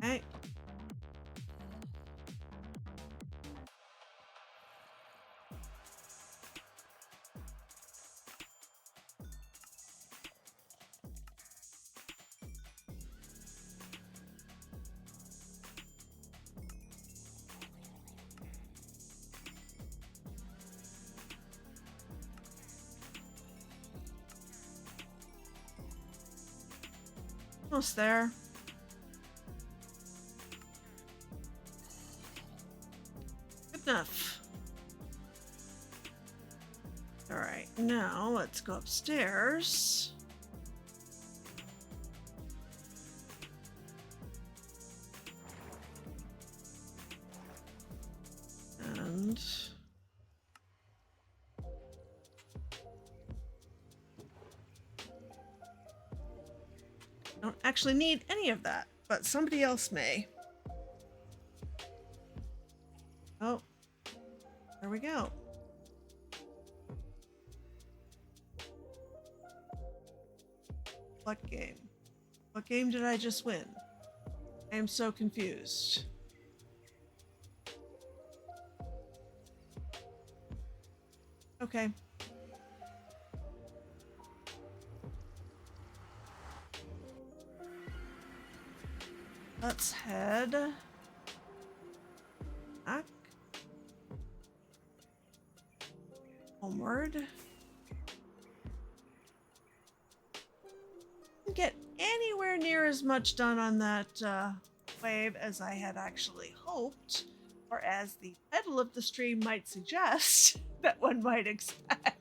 Okay. Almost there. Good enough. Alright, now let's go upstairs. And don't actually need any of that, but somebody else may. Oh, there we go. What game? What game did I just win? I am so confused. Okay. Let's head back. Homeward. Didn't get anywhere near as much done on that wave as I had actually hoped, or as the title of the stream might suggest that one might expect.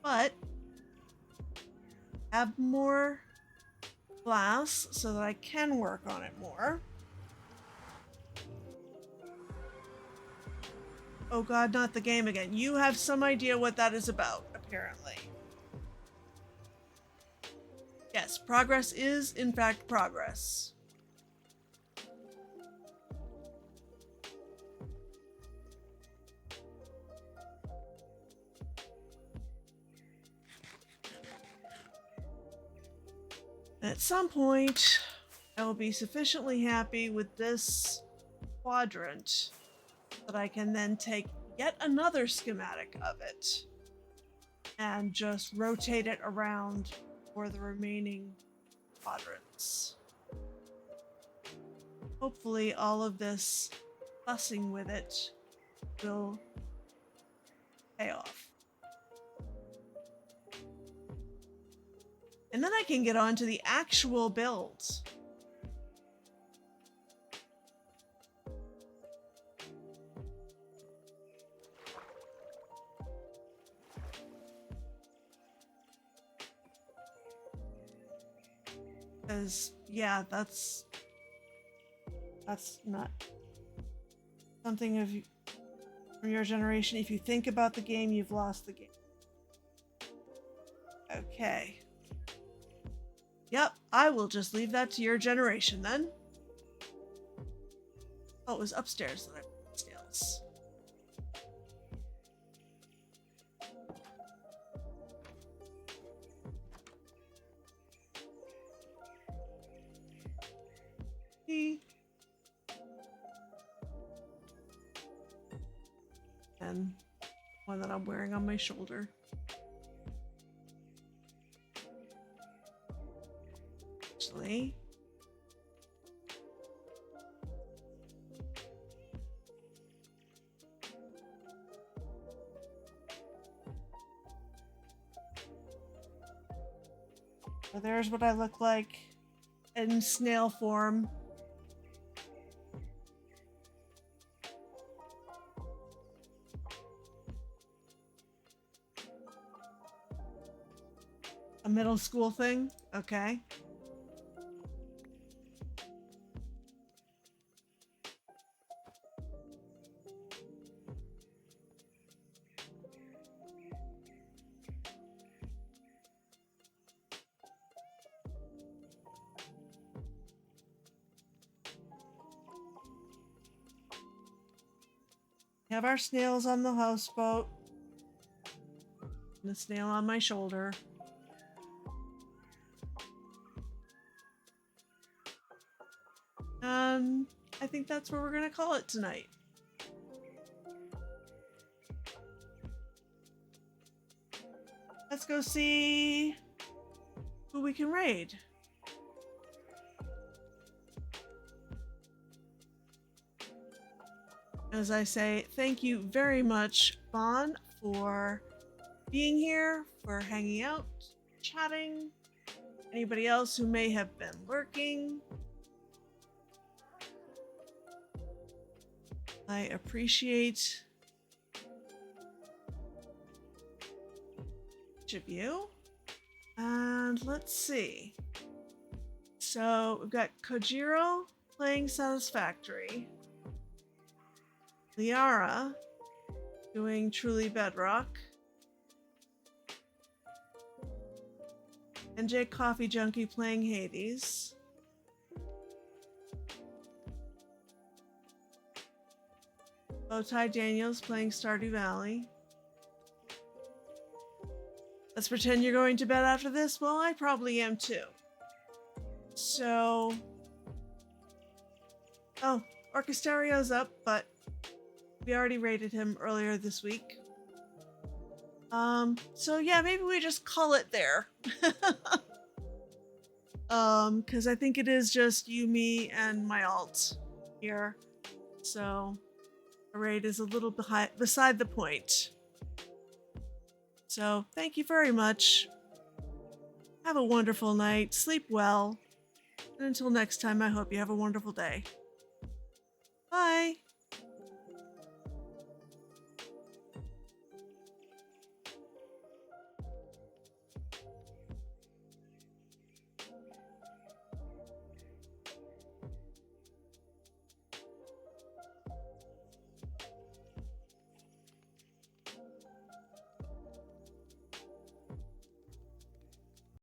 But have more glass so that I can work on it more. Oh god, not the game again. You have some idea what that is about, apparently. Yes, progress is, in fact, progress. At some point, I will be sufficiently happy with this quadrant that I can then take yet another schematic of it and just rotate it around for the remaining quadrants. Hopefully all of this fussing with it will pay off. And then I can get on to the actual builds. Because, yeah, that's not something of from your generation. If you think about the game, you've lost the game. Okay. Yep, I will just leave that to your generation then. Oh, it was upstairs that I put snails. And one that I'm wearing on my shoulder. Actually, so there's what I look like in snail form. A middle school thing? Okay. We have our snails on the houseboat. And a snail on my shoulder. I think that's where we're gonna call it tonight. Let's go see who we can raid. As I say, thank you very much, Vaughn, for being here, for hanging out, chatting. Anybody else who may have been lurking. I appreciate each of you. And let's see. So we've got Kojiro playing Satisfactory. Liara doing Truly Bedrock. NJ Coffee Junkie playing Hades. Bowtie Daniels playing Stardew Valley. Let's pretend you're going to bed after this. Well, I probably am too. So... Oh, Orchesterio's up, but we already rated him earlier this week. So yeah, maybe we just call it there. Because I think it is just you, me, and my alt here. So a raid is a little beside the point. So thank you very much. Have a wonderful night. Sleep well. And until next time, I hope you have a wonderful day. Bye.